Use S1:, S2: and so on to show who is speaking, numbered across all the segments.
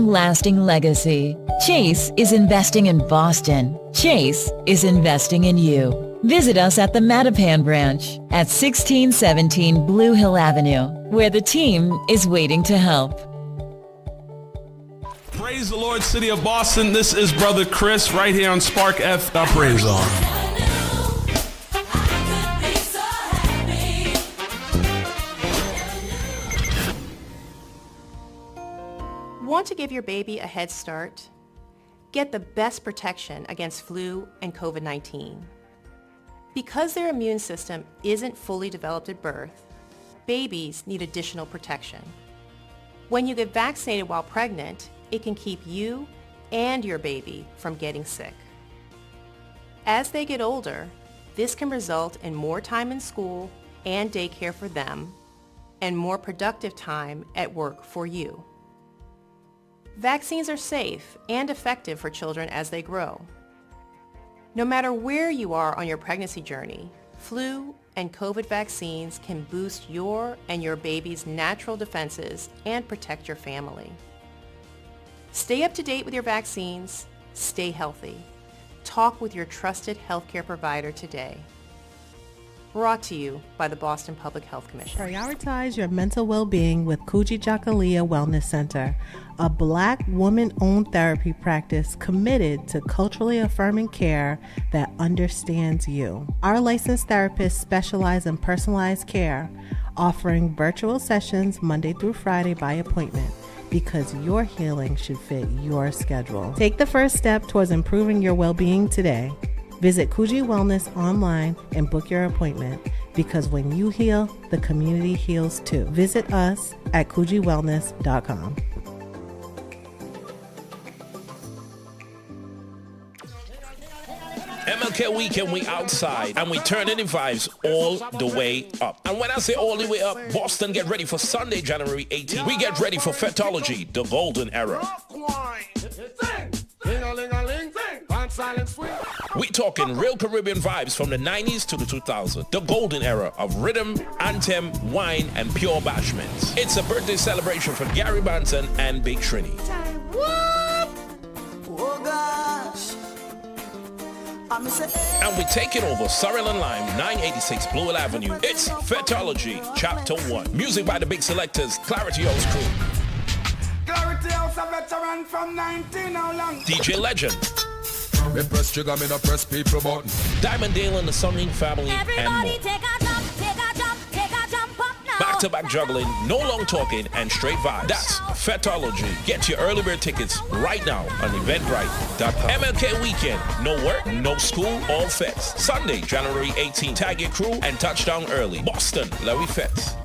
S1: long-lasting legacy. Chase is investing in Boston. Chase is investing in you. Visit us at the Mattapan branch at 1617 Blue Hill Avenue, where the team is waiting to help.
S2: Praise the Lord, City of Boston. This is Brother Chris right here on Spark F. Praise on.
S3: Want to give your baby a head start? Get the best protection against flu and COVID-19. Because their immune system isn't fully developed at birth, babies need additional protection. When you get vaccinated while pregnant, it can keep you and your baby from getting sick. As they get older, this can result in more time in school and daycare for them, and more productive time at work for you. Vaccines are safe and effective for children as they grow. No matter where you are on your pregnancy journey, flu and COVID vaccines can boost your and your baby's natural defenses and protect your family. Stay up to date with your vaccines. Stay healthy. Talk with your trusted healthcare provider today. Brought to you by the Boston Public Health Commission.
S4: Prioritize your mental well-being with Kuji Jakalia Wellness Center, a Black woman-owned therapy practice committed to culturally affirming care that understands you. Our licensed therapists specialize in personalized care, offering virtual sessions Monday through Friday by appointment, because your healing should fit your schedule. Take the first step towards improving your well-being today. Visit Kuji Wellness online and book your appointment, because when you heal, the community heals too. Visit us at kujiwellness.com.
S5: MLK Weekend, we outside and we turn the vibes all the way up. And when I say all the way up, Boston, get ready for Sunday, January 18th. We get ready for Fetology, the golden era. We talking real Caribbean vibes from the 90s to the 2000s. The golden era of rhythm, anthem, wine, and pure bashments. It's a birthday celebration for Gary Banton and Big Trini.
S6: Oh gosh.
S5: And we're taking over Sorrel and Lime, 986 Blue Hill Avenue. It's Fetology, Chapter 1. Music by the big selectors, Clarity House Crew.
S6: Clarity House, a veteran from 19, how long?
S5: DJ Legend.
S7: Me press trigger, me no press people button.
S5: Diamond Dale and the Sunning Family.
S8: Everybody
S5: and more.
S8: take a jump, take a jump, take a jump up now.
S5: Back-to-back juggling, no long talking, and straight vibes. That's Fetology. Get your early bird tickets right now on Eventbrite.com. MLK Weekend. No work, no school, all fets. Sunday, January 18th. Tag your crew and touchdown early. Boston, Larry Fets.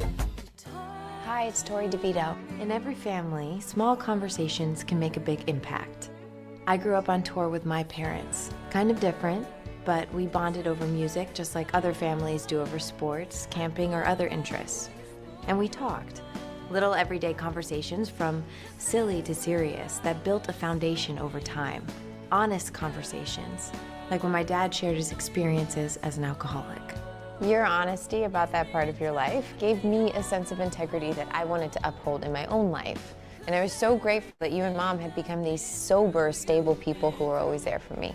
S9: Hi, it's Tori DeVito. In every family, small conversations can make a big impact. I grew up on tour with my parents. Kind of different, but we bonded over music just like other families do over sports, camping, or other interests. And we talked. Little everyday conversations from silly to serious that built a foundation over time. Honest conversations, like when my dad shared his experiences as an alcoholic.
S10: Your honesty about that part of your life gave me a sense of integrity that I wanted to uphold in my own life. And I was so grateful that you and Mom had become these sober, stable people who were always there for me.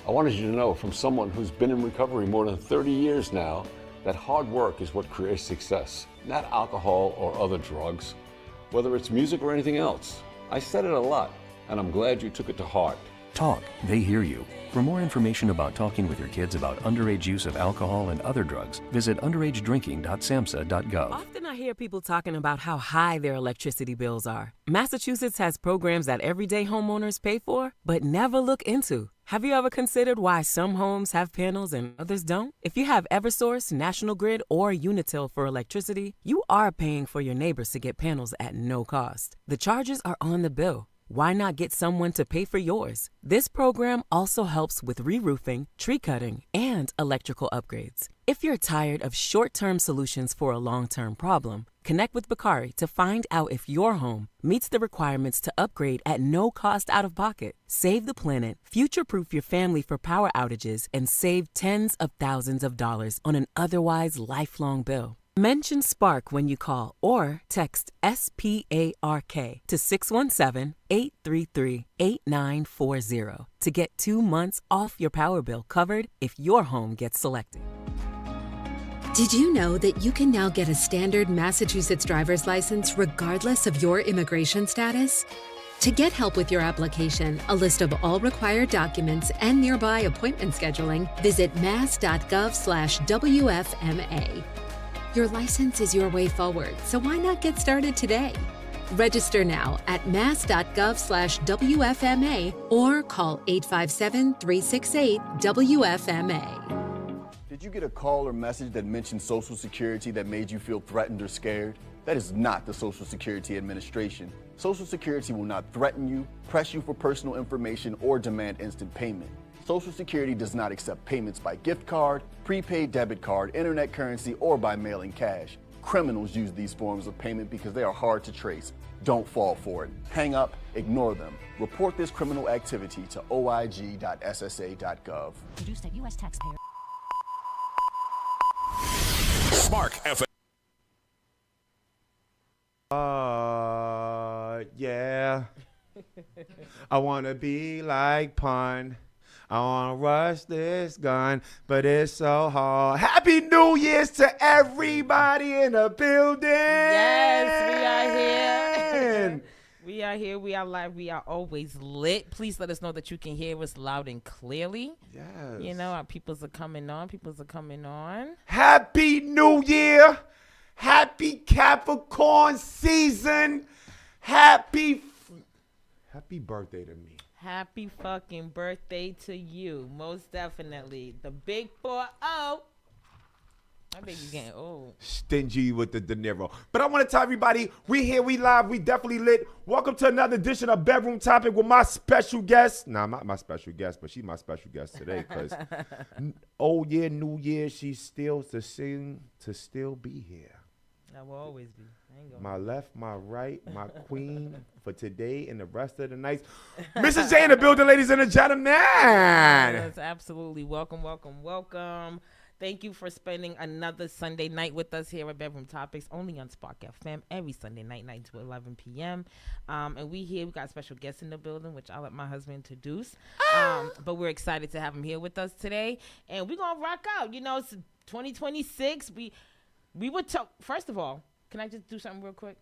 S11: I wanted you to know, from someone who's been in recovery more than 30 years now, that hard work is what creates success, not alcohol or other drugs, whether it's music or anything else. I said it a lot, and I'm glad you took it to heart.
S12: Talk, they hear you. For more information about talking with your kids about underage use of alcohol and other drugs, visit underagedrinking.samhsa.gov.
S13: Often I hear people talking about how high their electricity bills are. Massachusetts has programs that everyday homeowners pay for, but never look into. Have you ever considered why some homes have panels and others don't? If you have Eversource, National Grid, or Unitil for electricity, you are paying for your neighbors to get panels at no cost. The charges are on the bill. Why not get someone to pay for yours? This program also helps with re-roofing, tree cutting, and electrical upgrades. If you're tired of short-term solutions for a long-term problem, connect with Bakari to find out if your home meets the requirements to upgrade at no cost out of pocket. Save the planet, future-proof your family for power outages, and save tens of thousands of dollars on an otherwise lifelong bill. Mention Spark when you call or text SPARK to 617-833-8940 to get 2 months off your power bill covered if your home gets selected.
S14: Did you know that you can now get a standard Massachusetts driver's license regardless of your immigration status? To get help with your application, a list of all required documents, and nearby appointment scheduling, visit mass.gov/WFMA. Your license is your way forward, so why not get started today? Register now at mass.gov/WFMA or call 857-368-WFMA.
S15: Did you get a call or message that mentioned Social Security that made you feel threatened or scared? That is not the Social Security Administration. Social Security will not threaten you, press you for personal information, or demand instant payment. Social Security does not accept payments by gift card, prepaid debit card, internet currency, or by mailing cash. Criminals use these forms of payment because they are hard to trace. Don't fall for it. Hang up, ignore them. Report this criminal activity to oig.ssa.gov.
S8: Produced at U.S. taxpayer.
S5: Spark FM.
S16: Yeah. I want to be like Pun. I want to rush this gun, but it's so hard. Happy New Year's to everybody in the building.
S17: Yes, we are here. We are here. We are live. We are always lit. Please let us know that you can hear us loud and clearly.
S16: Yes.
S17: You know, our peoples are coming on.
S16: Happy New Year. Happy Capricorn season. Happy birthday to me.
S17: Happy fucking birthday to you. Most definitely. The big 4-0. I think you're getting old.
S16: Stingy with the De Niro. But I want to tell everybody, we here, we live, we definitely lit. Welcome to another edition of Bedroom Topic with my special guest. Nah, not my special guest, but she's my special guest today because old year, new year, she's still to still be here.
S17: I will always be.
S16: My left, my right, my queen for today and the rest of the nights. Mrs. J in the building, ladies and gentlemen.
S17: Yes, absolutely. Welcome. Thank you for spending another Sunday night with us here at Bedroom Topics, only on Spark FM, every Sunday night, 9 to 11 p.m. And we got special guests in the building, which I'll let my husband introduce. But we're excited to have him here with us today. And we're going to rock out. You know, it's 2026. We would talk, first of all, can I just do something real quick?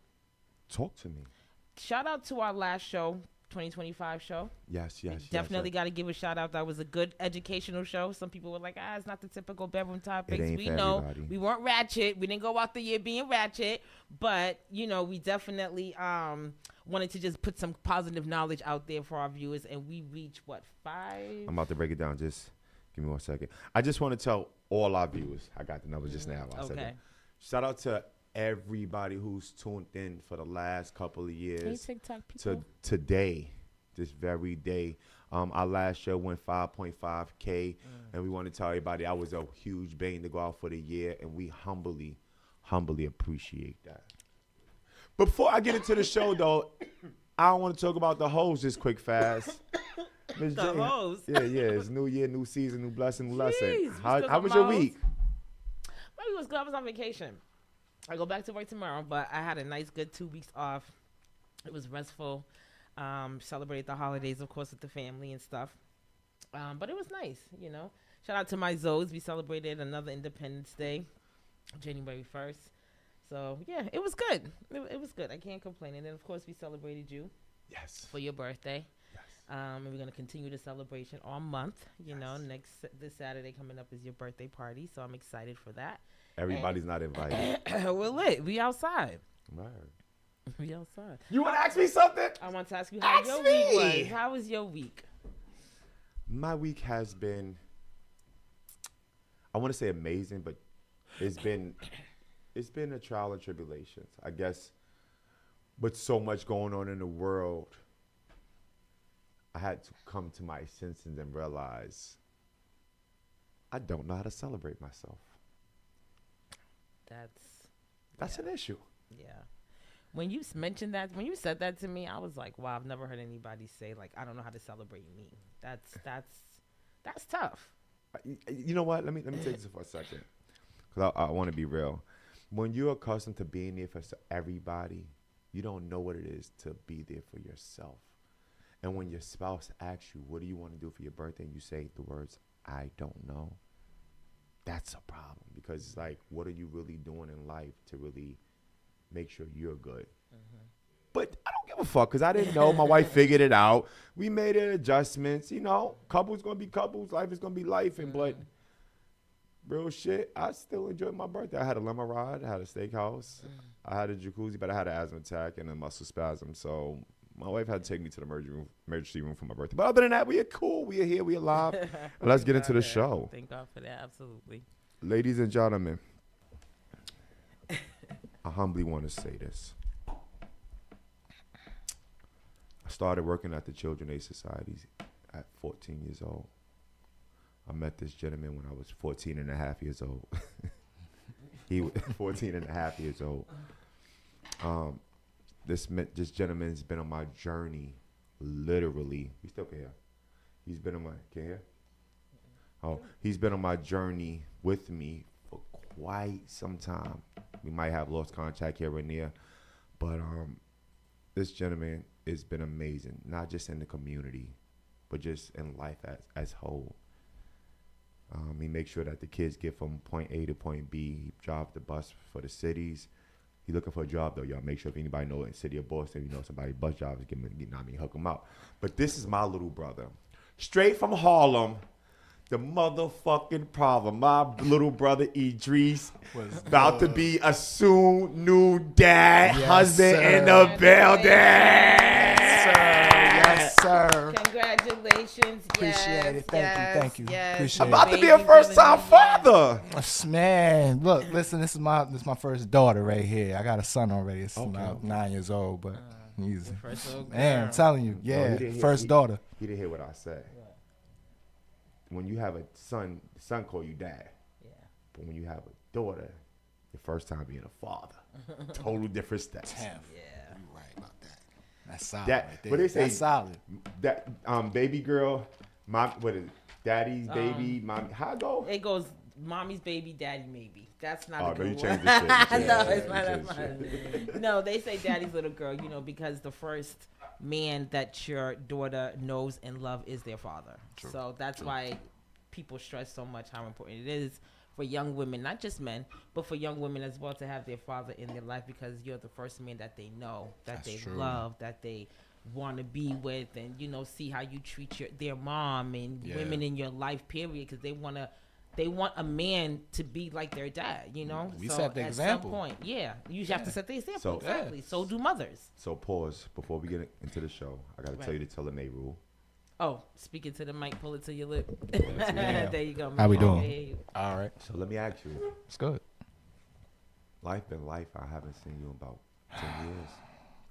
S16: Talk to me.
S17: Shout out to our last show, 2025 show.
S16: Yes.
S17: Definitely got to give a shout out. That was a good educational show. Some people were like, it's not the typical Bedroom Topics. We know
S16: everybody.
S17: We weren't ratchet. We didn't go out the year being ratchet. But, you know, we definitely wanted to just put some positive knowledge out there for our viewers. And we reached, 5?
S16: I'm about to break it down. Just give me 1 second. I just want to tell all our viewers. I got the numbers just now.
S17: Okay.
S16: Shout out to everybody who's tuned in for the last couple of years.
S17: Hey, TikTok people.
S16: To today, this very day. Our last show went 5.5K, and we want to tell everybody that was a huge bang to go out for the year, and we humbly appreciate that. Before I get into the show, though, I want to talk about the hoes just quick fast.
S17: The hoes?
S16: Yeah, it's new year, new season, new blessing, new lesson.
S17: Jeez,
S16: How was your week?
S17: My week was good. I was on vacation. I go back to work tomorrow, but I had a nice, good 2 weeks off. It was restful. Celebrated the holidays, of course, with the family and stuff. But it was nice, you know. Shout out to my Zoes. We celebrated another Independence Day, January 1st. So, yeah, it was good. It was good. I can't complain. And then, of course, we celebrated you.
S16: Yes.
S17: For your birthday.
S16: Yes.
S17: And we're going to continue the celebration all month. You know, this Saturday coming up is your birthday party. So I'm excited for that.
S16: Everybody's not invited.
S17: We're lit. We outside.
S16: Right.
S17: We outside.
S16: You want to ask me something?
S17: I want to ask you how your week was. How was your week?
S16: My week has been, I want to say amazing, but it's been a trial and tribulations, I guess. But so much going on in the world, I had to come to my senses and realize I don't know how to celebrate myself. That's an issue.
S17: Yeah. When you mentioned that, when you said that to me, I was like, wow, I've never heard anybody say, like, I don't know how to celebrate me. That's tough.
S16: You know what? Let me take this for a second, because I want to be real. when you're accustomed to being there for everybody, you don't know what it is to be there for yourself. And when your spouse asks you, what do you want to do for your birthday? And you say the words, I don't know. That's a problem, because it's like, what are you really doing in life to really make sure you're good? Mm-hmm. But I don't give a fuck, because I didn't know. My wife figured it out. We made adjustments. You know, couples going to be couples. Life is going to be life. And but real shit, I still enjoyed my birthday. I had a limo ride. I had a steakhouse. I had a jacuzzi, but I had an asthma attack and a muscle spasm. So my wife had to take me to the emergency room for my birthday. But other than that, we are cool. We are here. We are alive. And let's get into the show.
S17: Thank God for that. Absolutely.
S16: Ladies and gentlemen, I humbly want to say this. I started working at the Children's Aid Society at 14 years old. I met this gentleman when I was 14 and a half years old. He was 14 and a half years old. This gentleman's been on my journey, literally. We still can hear. He's been on my, can you hear? Oh, he's been on my journey with me for quite some time. We might have lost contact here and there, but this gentleman has been amazing, not just in the community, but just in life as whole. He makes sure that the kids get from point A to point B. He drives the bus for the cities. He's looking for a job, though, y'all. Make sure if anybody know in the city of Boston, you know somebody bus jobs, hook him up. But this is my little brother. Straight from Harlem, the motherfucking problem. My little brother Idris was about to be a soon new dad, husband in the building.
S18: Yes, sir.
S17: Congratulations.
S18: Appreciate it. Thank you.
S17: Yes.
S18: Appreciate
S16: I'm about to be a first-time father.
S18: Man, look, listen, this is my first daughter right here. I got a son already. It's about 9 years old, but he's man, I'm telling you, first daughter.
S16: He didn't hear what I said. When you have a son, the son call you dad. Yeah. But when you have a daughter, your first time being a father, total different steps.
S18: Yeah, you're right about that. That's solid.
S16: But they say
S18: that's solid.
S16: That baby girl, mom, what is it? Daddy's baby, mommy. How it go?
S17: It goes mommy's baby, daddy maybe. That's not
S16: a
S17: good one.
S16: You changed the shit.
S17: No, it's not. No, they say daddy's little girl, because the first man that your daughter knows and love is their father. True. So that's why people stress so much how important it is for young women, not just men, but for young women as well, to have their father in their life, because you're the first man that they know, that they love, that they want to be with, and see how you treat their mom and women in your life, period, because they want a man to be like their dad,
S18: We
S17: so
S18: set the example.
S17: Some point, you have to set the example. Exactly. So do mothers.
S16: So pause before we get into the show. I got to tell you the Teleme rule.
S17: Oh, speaking to the mic, pull it to your lip. There you go.
S18: How we doing? All right.
S16: So let me ask you.
S18: It's good.
S16: Life been life. I haven't seen you in about 10 years.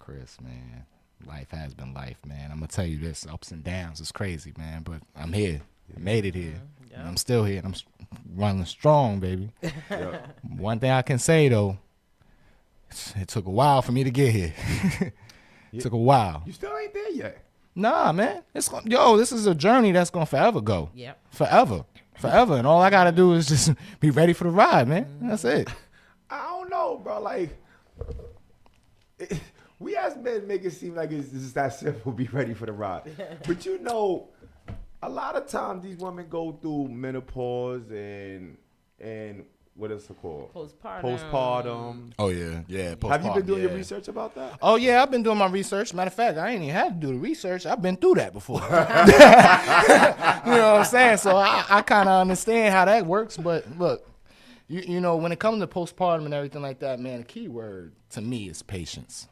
S18: Chris, man. Life has been life, man. I'm going to tell you this. Ups and downs. It's crazy, man. But I'm here. I made it here. And I'm still here. And I'm running strong, baby. One thing I can say, though, it took a while for me to get here. It took a while.
S16: You still ain't there yet.
S18: Nah, man. This is a journey that's going to forever go.
S17: Yep.
S18: Forever. And all I got to do is just be ready for the ride, man. That's it.
S16: I don't know, bro. Like, we as men make it seem like it's just that simple, be ready for the ride. But a lot of times these women go through menopause and what is it called? Postpartum.
S18: Oh, yeah. Postpartum,
S16: have you been doing your research about that?
S18: Oh, yeah, I've been doing my research. Matter of fact, I ain't even had to do the research. I've been through that before. You know what I'm saying? So I kind of understand how that works. But look, you know, when it comes to postpartum and everything like that, man, the key word to me is patience.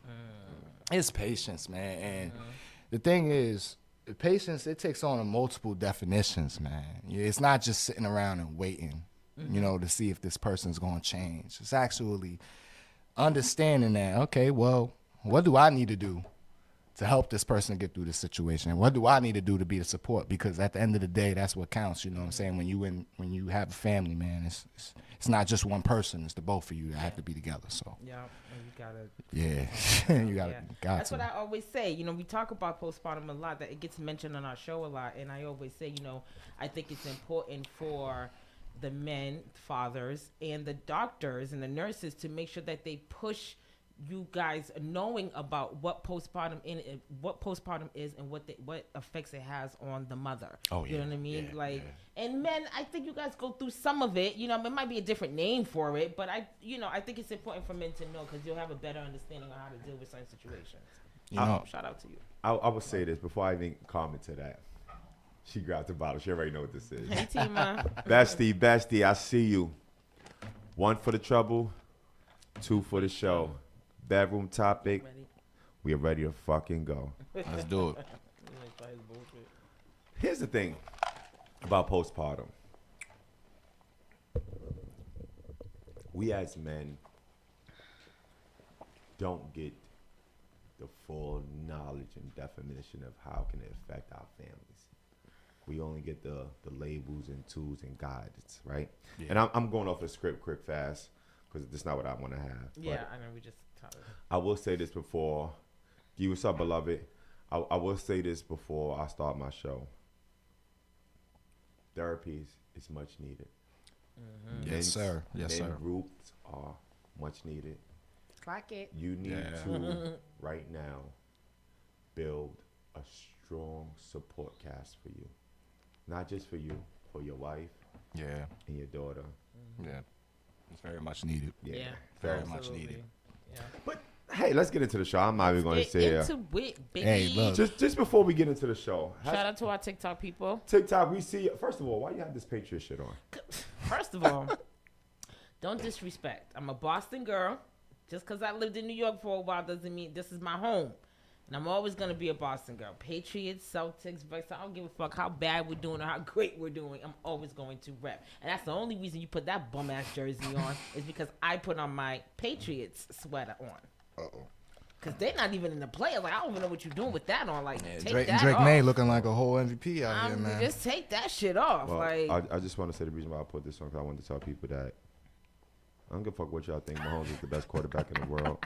S18: It's patience, man. And the thing is, patience, it takes on multiple definitions, man. It's not just sitting around and waiting. To see if this person's going to change. It's actually understanding that, okay, well, what do I need to do to help this person get through this situation? What do I need to do to be the support? Because at the end of the day, that's what counts, you know what I'm saying? When you have a family, man, it's not just one person. It's the both of you that have to be together, so.
S17: Yeah, and you got to.
S18: Yeah, you got to.
S17: That's what I always say. We talk about postpartum a lot, that it gets mentioned on our show a lot, and I always say, I think it's important for the men, fathers, and the doctors and the nurses to make sure that they push you guys knowing about what postpartum is and what effects it has on the mother.
S18: Oh,
S17: you know
S18: yeah,
S17: what I mean?
S18: yeah,
S17: And men, I think you guys go through some of it. You know, it might be a different name for it, but I think it's important for men to know because you'll have a better understanding of how to deal with certain situations. Shout out to you.
S16: I will say this before I even comment to that. She grabbed the bottle. She already know what this is.
S17: Hey, Tima.
S16: Bestie, I see you. 1 for the trouble, 2 for the show. Bedroom topic. We are ready to fucking go.
S18: Let's do it.
S16: Here's the thing about postpartum. We as men don't get the full knowledge and definition of how can it affect our families. We only get the labels and tools and guidance, right? Yeah. And I'm going off the script quick, fast, because that's not what I want to have.
S17: Yeah, I know we just talked.
S16: I will say this before. You, what's up, beloved? I will say this before I start my show. Therapy is much needed.
S18: Mm-hmm. Yes, sir. Yes, sir.
S16: Groups are much needed.
S17: Clock it.
S16: You need to, right now, build a strong support cast for you. Not just for you, for your wife and your daughter.
S18: Yeah. It's very much needed.
S16: Yeah.
S18: Very much needed.
S17: Yeah.
S16: But hey, let's get into the show. I'm not even going to say
S17: into it, baby.
S18: Hey, look.
S16: Just before we get into the show.
S17: Shout out to our TikTok people.
S16: TikTok, we see. First of all, why you have this Patriot shit on?
S17: First of all, don't disrespect. I'm a Boston girl. Just because I lived in New York for a while doesn't mean this is my home. And I'm always going to be a Boston girl. Patriots, Celtics, Bucks. I don't give a fuck how bad we're doing or how great we're doing. I'm always going to rep. And that's the only reason you put that bum-ass jersey on is because I put on my Patriots sweater on. Uh-oh. Because they're not even in the playoffs. Like, I don't even know what you're doing with that on. Like, take that
S18: Drake
S17: off.
S18: May looking like a whole MVP out here, man.
S17: Just take that shit off.
S16: Well,
S17: like,
S16: I just want to say the reason why I put this on because I wanted to tell people that I don't give a fuck what y'all think. Mahomes is the best quarterback in the world.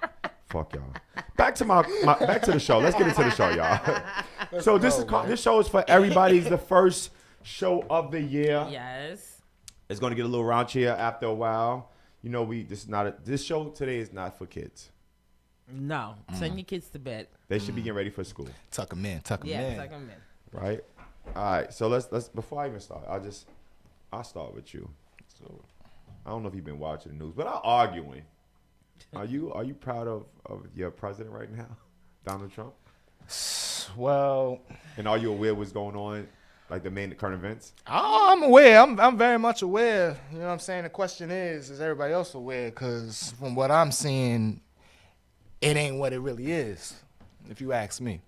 S16: Fuck y'all. Back to back to the show. Let's get into the show, y'all. So this show is for everybody. It's the first show of the year.
S17: Yes.
S16: It's going to get a little raunchier after a while. You know, this show today is not for kids.
S17: No. Send your kids to bed.
S16: They should be getting ready for school.
S18: Tuck them in.
S17: Yeah, tuck them in.
S16: Right? All right. So let's before I even start, I'll start with you. So I don't know if you've been watching the news, but I'm arguing. Are you proud of your president right now, Donald Trump?
S18: Well,
S16: and are you aware what's going on, like the current events?
S18: I'm aware. I'm very much aware. You know what I'm saying? The question is everybody else aware? Because from what I'm seeing, it ain't what it really is, if you ask me.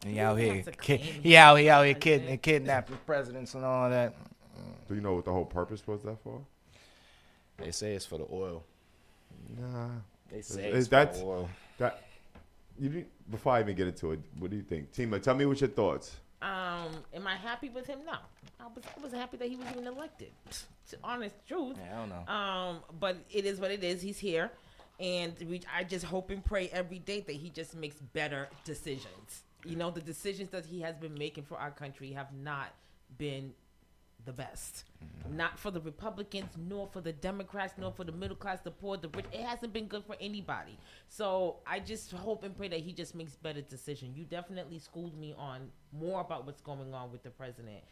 S18: And he out here kidnapping presidents and all that.
S16: Do you know what the whole purpose was that for?
S18: They say it's for the oil.
S16: Nah.
S18: They say it's for the oil.
S16: Before I even get into it, what do you think? Tima, tell me what your thoughts.
S17: Am I happy with him? No. I was happy that he was even elected. Honest truth.
S18: Yeah, I don't know.
S17: But it is what it is. He's here. And I just hope and pray every day that he just makes better decisions. You know, the decisions that he has been making for our country have not been the best. Mm-hmm. Not for the Republicans, nor for the Democrats, nor for the middle class, the poor, the rich. It hasn't been good for anybody. So I just hope and pray that he just makes better decisions. You definitely schooled me on more about what's going on with the president.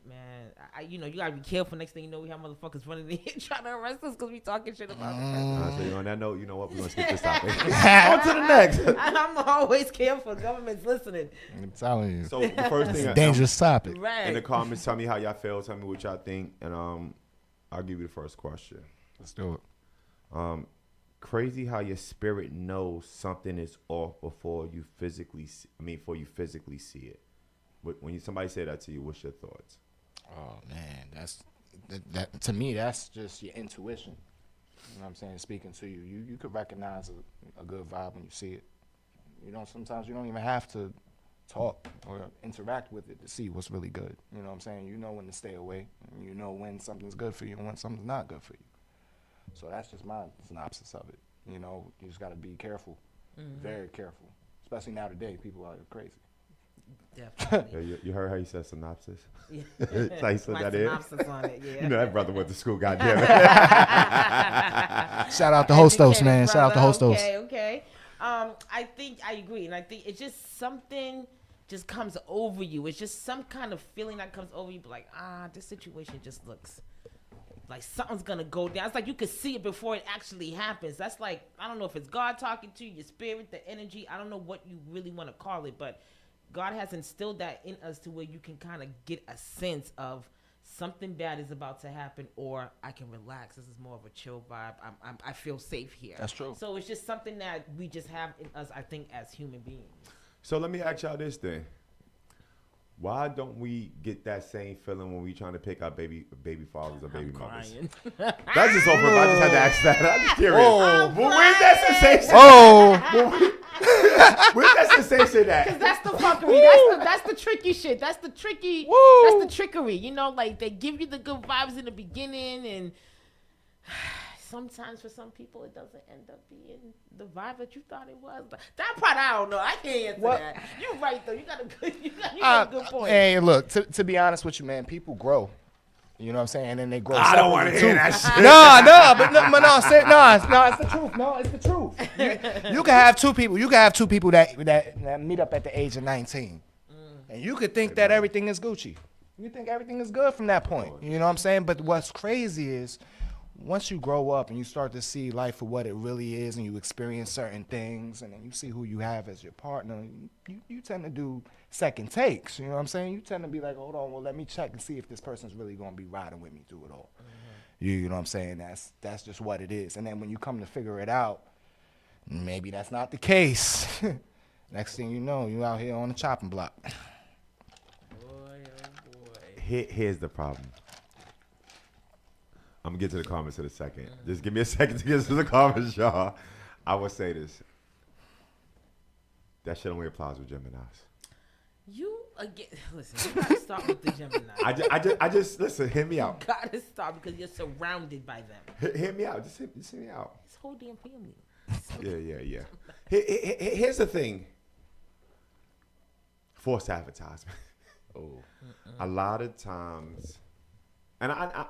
S17: Man, you gotta be careful. Next thing you know, we have motherfuckers running in here trying to arrest us because we talking shit about the president.
S16: So on that note, you know what? We're gonna skip this topic. On to the next.
S17: I'm always careful. Government's listening.
S18: I'm telling you.
S16: So the first thing,
S18: it's a dangerous topic.
S17: Right.
S16: In the comments, tell me how y'all feel. Tell me what y'all think, and I'll give you the first question.
S18: Let's do it.
S16: Crazy how your spirit knows something is off before you physically see it. When somebody say that to you, what's your thoughts?
S18: Oh man, that to me, that's just your intuition. You know what I'm saying? Speaking to you, you could recognize a good vibe when you see it. You know, sometimes you don't even have to talk or interact with it to see what's really good. You know what I'm saying? You know when to stay away. And you know when something's good for you and when something's not good for you. So that's just my synopsis of it. You know, you just got to be careful, very careful. Especially now today, people are crazy.
S17: Definitely.
S16: You heard how he said synopsis?
S17: Yeah.
S16: That's how he said
S17: My
S16: that
S17: synopsis on it, yeah.
S16: You know that brother went to school, goddamn it.
S18: Shout out to Hostos, man. Shout out to Hostos.
S17: Okay. I think I agree, and I think it's just something just comes over you. It's just some kind of feeling that comes over you, like, this situation just looks like something's gonna go down. It's like you could see it before it actually happens. That's like, I don't know if it's God talking to you, your spirit, the energy. I don't know what you really want to call it, but God has instilled that in us to where you can kind of get a sense of something bad is about to happen, or I can relax. This is more of a chill vibe. I feel safe here.
S18: That's true.
S17: So it's just something that we just have in us, I think, as human beings.
S16: So let me ask y'all this then. Why don't we get that same feeling when we trying to pick our baby fathers or baby mothers? That's just over. I just had to ask that. I'm just curious. Well, where's that sensation? Where's that sensation at?
S17: Because that's the fuckery. That's the tricky shit. That's the tricky. That's the trickery. You know, like they give you the good vibes in the beginning, and sometimes for some people it doesn't end up being the vibe that you thought it was. But that part I don't know. I can't answer that. You're right though. You got a good point.
S18: Hey, look, to be honest with you, man, people grow. You know what I'm saying? And then they grow.
S16: I don't want to hear that shit.
S18: It's the truth. No, it's the truth. You can have two people. You can have two people that meet up at the age of 19, and you could think that everything is Gucci. You think everything is good from that point. You know what I'm saying? But what's crazy is once you grow up and you start to see life for what it really is, and you experience certain things, and then you see who you have as your partner, you tend to do second takes. You know what I'm saying? You tend to be like, hold on, well, let me check and see if this person's really going to be riding with me through it all. You know what I'm saying? That's just what it is. And then when you come to figure it out, maybe that's not the case. Next thing you know, you out here on the chopping block.
S16: Here's the problem. I'm going to get to the comments in a second. Just give me a second to get to the comments, y'all. I will say this. That shit only applies with Geminis.
S17: You again? Listen, you gotta stop with the Gemini.
S16: I just listen. Hear me out.
S17: You gotta stop because you're surrounded by them.
S16: Hear me out. Just hear me out.
S17: This whole damn family.
S16: Yeah. Here's the thing. Forced advertisement. A lot of times, and I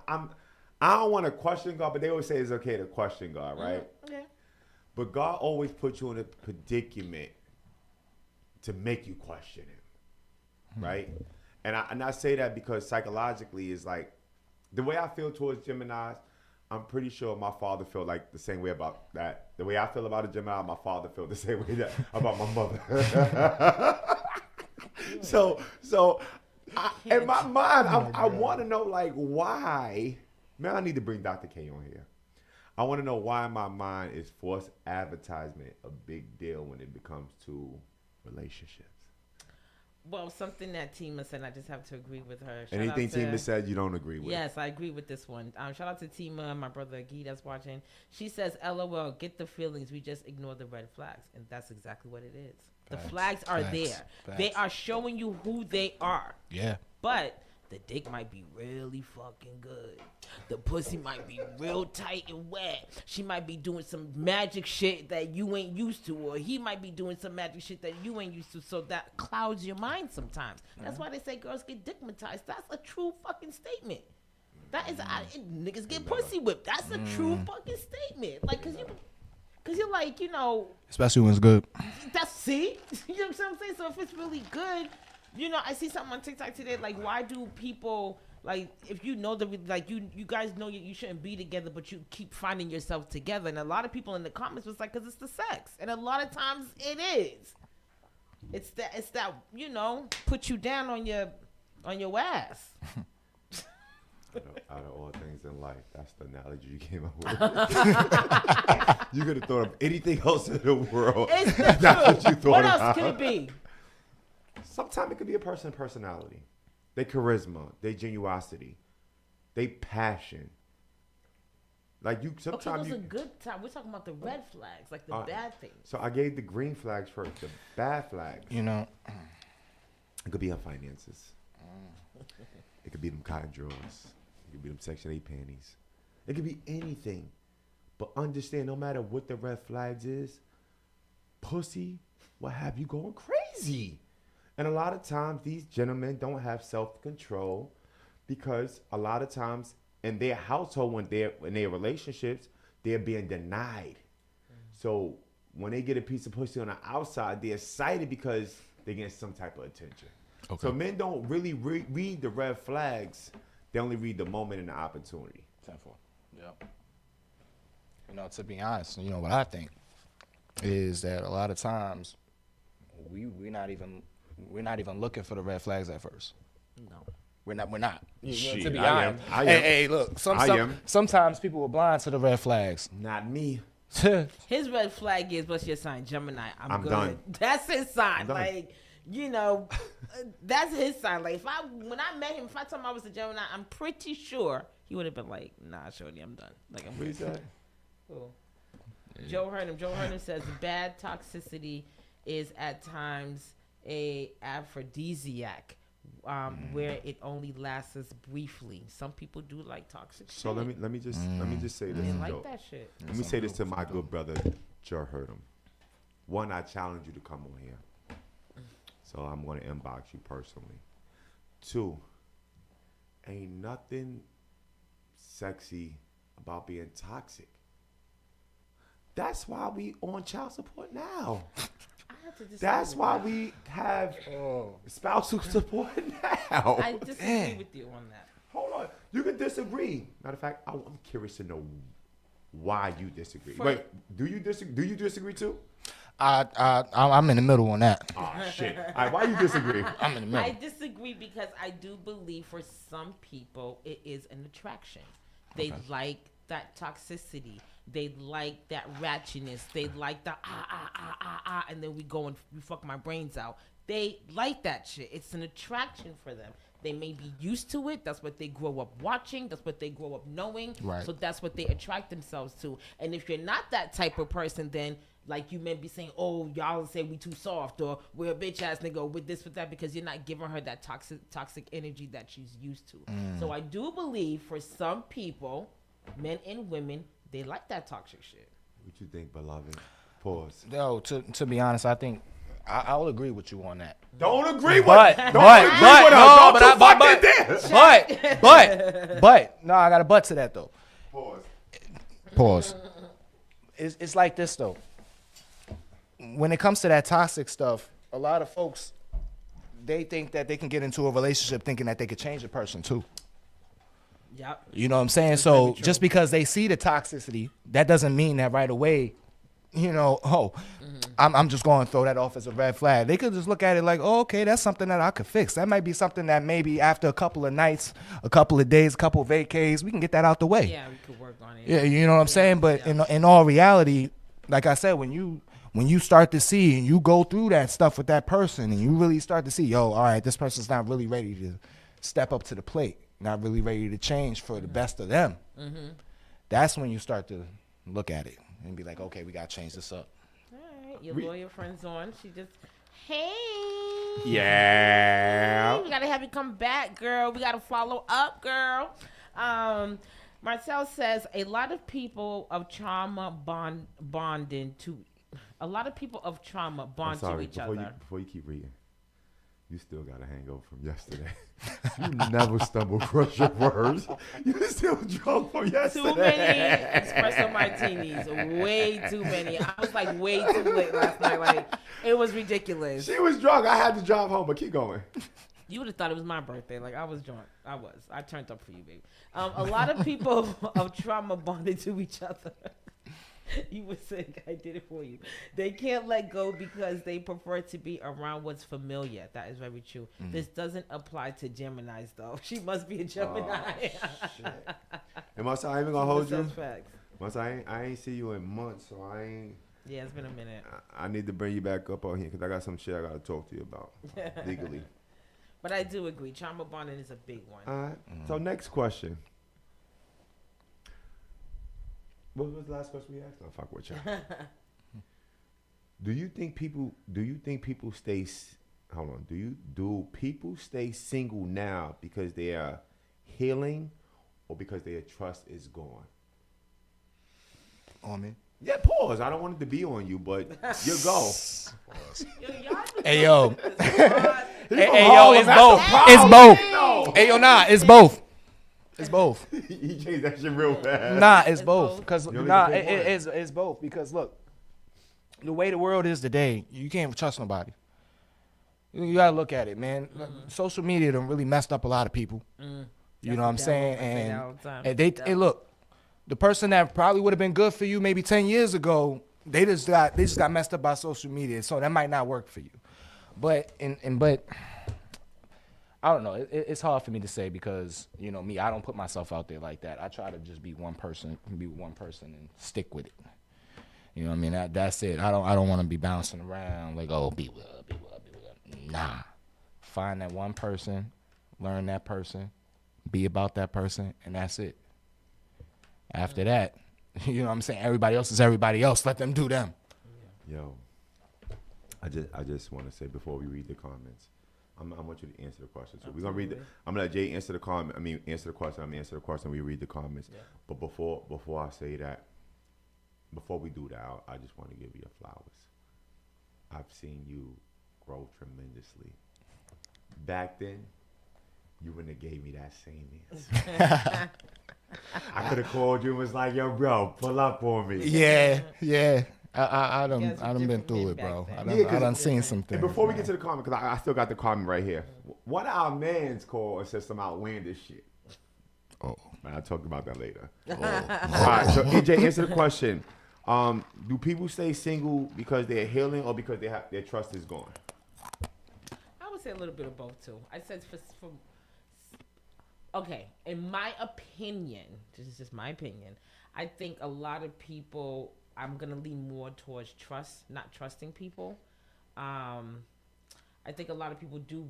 S16: don't want to question God, but they always say it's okay to question God, right?
S17: Okay.
S16: But God always puts you in a predicament to make you question Him, right? And I say that because psychologically, it's like the way I feel towards Geminis. I'm pretty sure my father felt like the same way about that. The way I feel about a Gemini, my father felt the same way about my mother. So in my mind, I want to know, like, why. Man, I need to bring Dr. K on here. I want to know why in my mind is forced advertisement a big deal when it becomes to relationships.
S17: Well, something that Tima said, I just have to agree with her.
S16: Anything Tima said you don't agree with?
S17: Yes, I agree with this one. Shout out to Tima, my brother Guy that's watching. She says, LOL, get the feelings. We just ignore the red flags. And that's exactly what it is. The flags are there.
S18: Facts.
S17: They are showing you who they are.
S18: Yeah.
S17: But the dick might be really fucking good. The pussy might be real tight and wet. She might be doing some magic shit that you ain't used to, or he might be doing some magic shit that you ain't used to. So that clouds your mind sometimes. That's why they say girls get dickmatized. That's a true fucking statement. That is, niggas get pussy whipped. That's a true fucking statement. Like, cause you're like, you know,
S18: especially when it's good.
S17: See, you know what I'm saying? So if it's really good. You know, I see something on TikTok today. Like, why do people, like, if you know like, you guys know you shouldn't be together, but you keep finding yourself together? And a lot of people in the comments was like, because it's the sex, and a lot of times it is. It's that you know, put you down on your ass.
S16: Out of all things in life, that's the analogy you came up with. You could have thought of anything else in the world.
S17: It's the
S16: That's
S17: truth.
S16: what you thought
S17: What
S16: about.
S17: else could it be?
S16: Sometimes it could be a person's personality, their charisma, their genuosity, their passion. Like you, sometimes
S17: okay, those are good times. We're talking about the red flags, like the bad things.
S16: So I gave the green flags first. The bad flags,
S18: you know,
S16: it could be her finances. It could be them cotton drawers. It could be them Section 8 panties. It could be anything. But understand, no matter what the red flags is, pussy will have you going crazy. And a lot of times these gentlemen don't have self-control because a lot of times in their household, when they're in their relationships, they're being denied. So when they get a piece of pussy on the outside, they're excited because they get some type of attention.
S18: Okay.
S16: So men don't really read the red flags. They only read the moment and the opportunity.
S18: 10-4. Yep. You know, to be honest, you know what I think is that a lot of times we're not even looking for the red flags at first.
S17: No.
S18: We're not.
S16: Shit,
S18: to be
S16: I
S18: honest.
S16: am.
S18: Hey, look. Sometimes people are blind to the red flags.
S16: Not me.
S17: His red flag is, what's your sign? Gemini. I'm good.
S16: Done.
S17: That's his sign.
S16: I'm done.
S17: Like, you know, that's his sign. Like, when I met him, if I told him I was a Gemini, I'm pretty sure he would have been like, nah, shorty, I'm done. Like, I'm good. Cool. Yeah. Joe Hurnham says bad toxicity is at times a aphrodisiac. Where it only lasts us briefly. Some people do like toxic shit.
S16: So let me just say this.
S17: They like that shit.
S16: Let me say this to my good brother Joe Hurdham. One, I challenge you to come on here. So I'm gonna inbox you personally. Two, ain't nothing sexy about being toxic. That's why we on child support now. That's why we have spousal support now.
S17: I disagree with you on that.
S16: Hold on. You can disagree. Matter of fact, I'm curious to know why you disagree.
S17: For-
S16: Wait, do you disagree? Do you disagree too?
S18: I'm in the middle on that.
S16: Oh, shit. All right, why you disagree?
S18: I'm in the middle.
S17: I disagree because I do believe for some people it is an attraction. They like that toxicity. They like that ratchetness. They like the and then we go and we fuck my brains out. They like that shit. It's an attraction for them. They may be used to it. That's what they grow up watching. That's what they grow up knowing.
S18: Right.
S17: So that's what they attract themselves to. And if you're not that type of person, then like you may be saying, oh, y'all say we too soft or we're a bitch ass nigga or with this, with that, because you're not giving her that toxic energy that she's used to. So I do believe for some people, men and women, they like that toxic shit.
S16: What you think, beloved? Pause.
S18: No, to be honest, I think I'll agree with you on that.
S16: Don't agree with
S18: but
S16: her.
S18: No, I got a but to that though. Pause. It's like this though. When it comes to that toxic stuff, a lot of folks, they think that they can get into a relationship thinking that they could change a person too.
S17: Yep.
S18: You know what I'm saying? So just because they see the toxicity, that doesn't mean that right away, you know, I'm just going to throw that off as a red flag. They could just look at it like, oh, okay, that's something that I could fix. That might be something that maybe after a couple of nights, a couple of days, a couple of vacays, we can get that out the way.
S17: Yeah, we could work on it.
S18: Yeah, you know what I'm saying? But in all reality, like I said, when you start to see and you go through that stuff with that person and you really start to see, yo, all right, this person's not really ready to step up to the plate, not really ready to change for the best of them. That's when you start to look at it and be like, okay, we got to change this up.
S17: All right, your lawyer friend's on. She just, hey.
S16: Yeah.
S17: We got to have you come back, girl. We got to follow up, girl. Marcel says a lot of people of trauma bond to each other.
S16: Before you keep reading, you still got a hangover from yesterday. You never stumble across your words. You still drunk from yesterday.
S17: Too many espresso martinis. Way too many. I was like way too late last night. Like, it was ridiculous.
S16: She was drunk. I had to drive home, but keep going.
S17: You would have thought it was my birthday. Like, I was drunk. I turned up for you, baby. A lot of people of trauma bonded to each other. You would say, I did it for you. They can't let go because they prefer to be around what's familiar. That is very true. This doesn't apply to Geminis, though. She must be a Gemini.
S16: And Must I even gonna hold you?
S17: Facts.
S16: Must I ain't see you in months, so I ain't.
S17: Yeah, it's been a minute.
S16: I need to bring you back up on here because I got some shit I gotta talk to you about legally.
S17: But I do agree. Trauma bonding is a big one.
S16: All right. So next question. What was the last question we asked? Oh, fuck with y'all. Do you think people stay? Hold on. Do people stay single now because they are healing, or because their trust is gone?
S18: On me.
S16: Yeah, pause. I don't want it to be on you, but you go.
S17: Yo, y'all do
S18: Hey yo. Hey yo, it's both. It's both. Hey yo, nah, it's both. It's both.
S16: You changed that shit real fast.
S18: Nah, it's both. Cause it's both. Because look, the way the world is today, you can't trust nobody. You gotta look at it, man. Social media done really messed up a lot of people. You know what I'm saying? And look, the person that probably would have been good for you maybe 10 years ago, they just got messed up by social media. So that might not work for you. But I don't know. It's hard for me to say because, you know, me, I don't put myself out there like that. I try to just be one person and stick with it. You know what I mean? That's it. I don't want to be bouncing around like, oh, be well. Nah. Find that one person, learn that person, be about that person, and that's it. After that, you know what I'm saying? Everybody else is everybody else. Let them do them.
S16: Yo, I just want to say before we read the comments, I want you to answer the question. So we're gonna read. I'm gonna let Jay answer the comment. Answer the question. I'm gonna answer the question. We read the comments. Yeah. But before I say that, before we do that, I just want to give you your flowers. I've seen you grow tremendously. Back then, you wouldn't have gave me that same answer. I could have called you and was like, "Yo, bro, pull up on me."
S18: Yeah. I done been through it, bro. I done seen some things.
S16: And before we get to the comment, because I still got the comment right here. One of our mans called and said some outlandish shit. Oh, man, I'll talk about that later. All right, so AJ, answer the question. Do people stay single because they're healing or because their trust is gone?
S17: I would say a little bit of both too. I said okay, in my opinion, this is just my opinion, I think a lot of people, I'm going to lean more towards trust, not trusting people. I think a lot of people do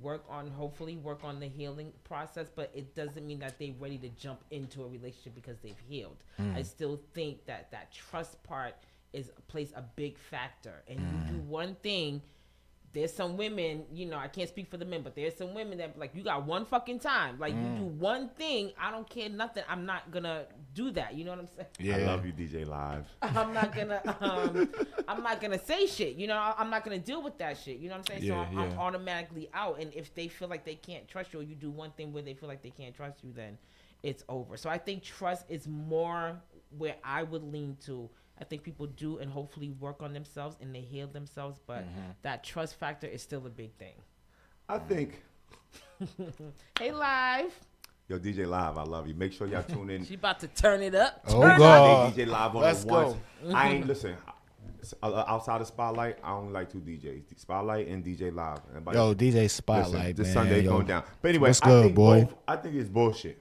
S17: hopefully work on the healing process, but it doesn't mean that they're ready to jump into a relationship because they've healed. I still think that trust part plays a big factor. And you do one thing. There's some women, you know, I can't speak for the men, but there's some women that like, you got one fucking time. Like, you do one thing, I don't care nothing. I'm not gonna do that. You know what I'm saying?
S16: Yeah. I love you, DJ Live.
S17: I'm not gonna say shit. You know, I'm not gonna deal with that shit. You know what I'm saying?
S18: Yeah,
S17: so I'm automatically out. And if they feel like they can't trust you, or you do one thing where they feel like they can't trust you, then it's over. So I think trust is more where I would lean to. I think people do and hopefully work on themselves and they heal themselves, but that trust factor is still a big thing.
S16: I think.
S17: Hey, Live.
S16: Yo, DJ Live, I love you. Make sure y'all tune in.
S17: She about to turn it up.
S18: Oh, God.
S16: DJ Live on
S18: Let's
S16: the
S18: go.
S16: once. I ain't, listen, outside of Spotlight, I only like two DJs. Spotlight and DJ Live.
S18: Yo, DJ Spotlight,
S16: this
S18: man.
S16: Sunday
S18: Yo,
S16: going down. But anyway,
S18: what's good, boy?
S16: I think it's bullshit.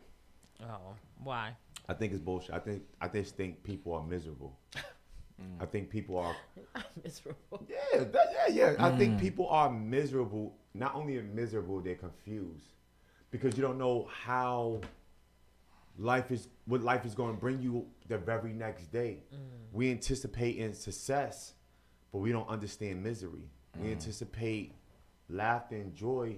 S17: Oh, why?
S16: I think it's bullshit. I just think people are miserable. I think people are
S17: miserable.
S16: Yeah. I think people are miserable. Not only miserable, they're confused because you don't know how what life is going to bring you the very next day. We anticipate in success, but we don't understand misery. We anticipate laughter and joy,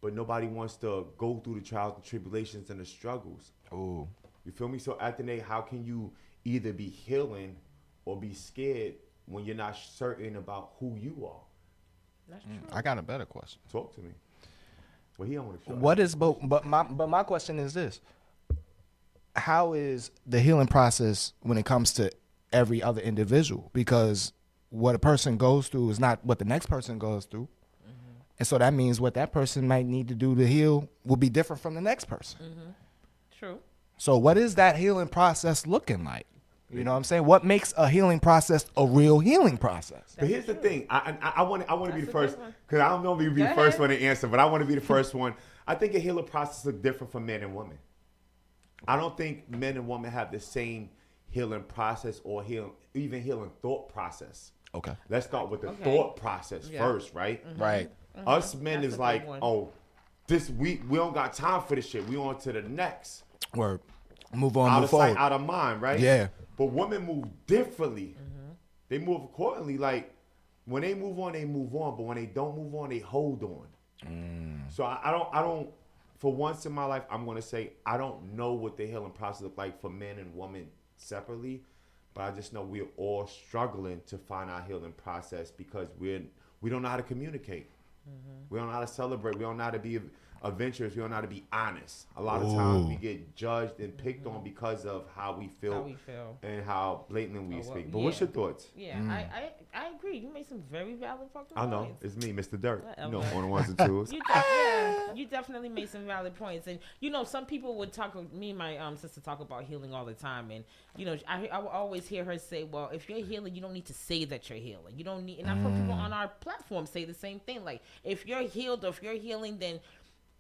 S16: but nobody wants to go through the trials and tribulations and the struggles.
S18: Oh,
S16: you feel me? So at the end, how can you either be healing or be scared when you're not certain about who you are?
S17: That's true.
S18: I got a better question.
S16: Talk to me. Well, he don't want to show
S18: What is both? But my question is this: how is the healing process when it comes to every other individual? Because what a person goes through is not what the next person goes through, and so that means what that person might need to do to heal will be different from the next person.
S17: True.
S18: So what is that healing process looking like? You know what I'm saying? What makes a healing process a real healing process?
S16: But here's the thing. I want to be the first, because I don't normally be the first one to answer, but I want to be the first one. I think a healing process is different for men and women. I don't think men and women have the same healing process or even healing thought process.
S18: Okay.
S16: Let's start with the thought process first, right?
S18: Right.
S16: Us men is like, we don't got time for this shit. We on to the next.
S18: Word. Move on,
S16: out
S18: move
S16: of
S18: forward.
S16: sight, out of mind, right?
S18: Yeah.
S16: But women move differently. They move accordingly. Like when they move on, but when they don't move on, they hold on. So I don't. For once in my life, I'm gonna say I don't know what the healing process look like for men and women separately, but I just know we're all struggling to find our healing process because we don't know how to communicate. We don't know how to celebrate. We don't know how to be adventurous. We don't know how to be honest. A lot of times we get judged and picked on because of how we feel, and how blatantly we speak. But what's your thoughts?
S17: Yeah, I agree. You made some very valid fucking
S16: I know.
S17: points.
S16: It's me, Mr. Dirt.
S17: Whatever.
S16: You know, on the ones and twos.
S17: You definitely made some valid points. And, some people would talk, me and my sister talk about healing all the time. And, I will always hear her say, well, if you're healing, you don't need to say that you're healing. You don't need, and I've heard people on our platform say the same thing. Like, if you're healed or if you're healing, then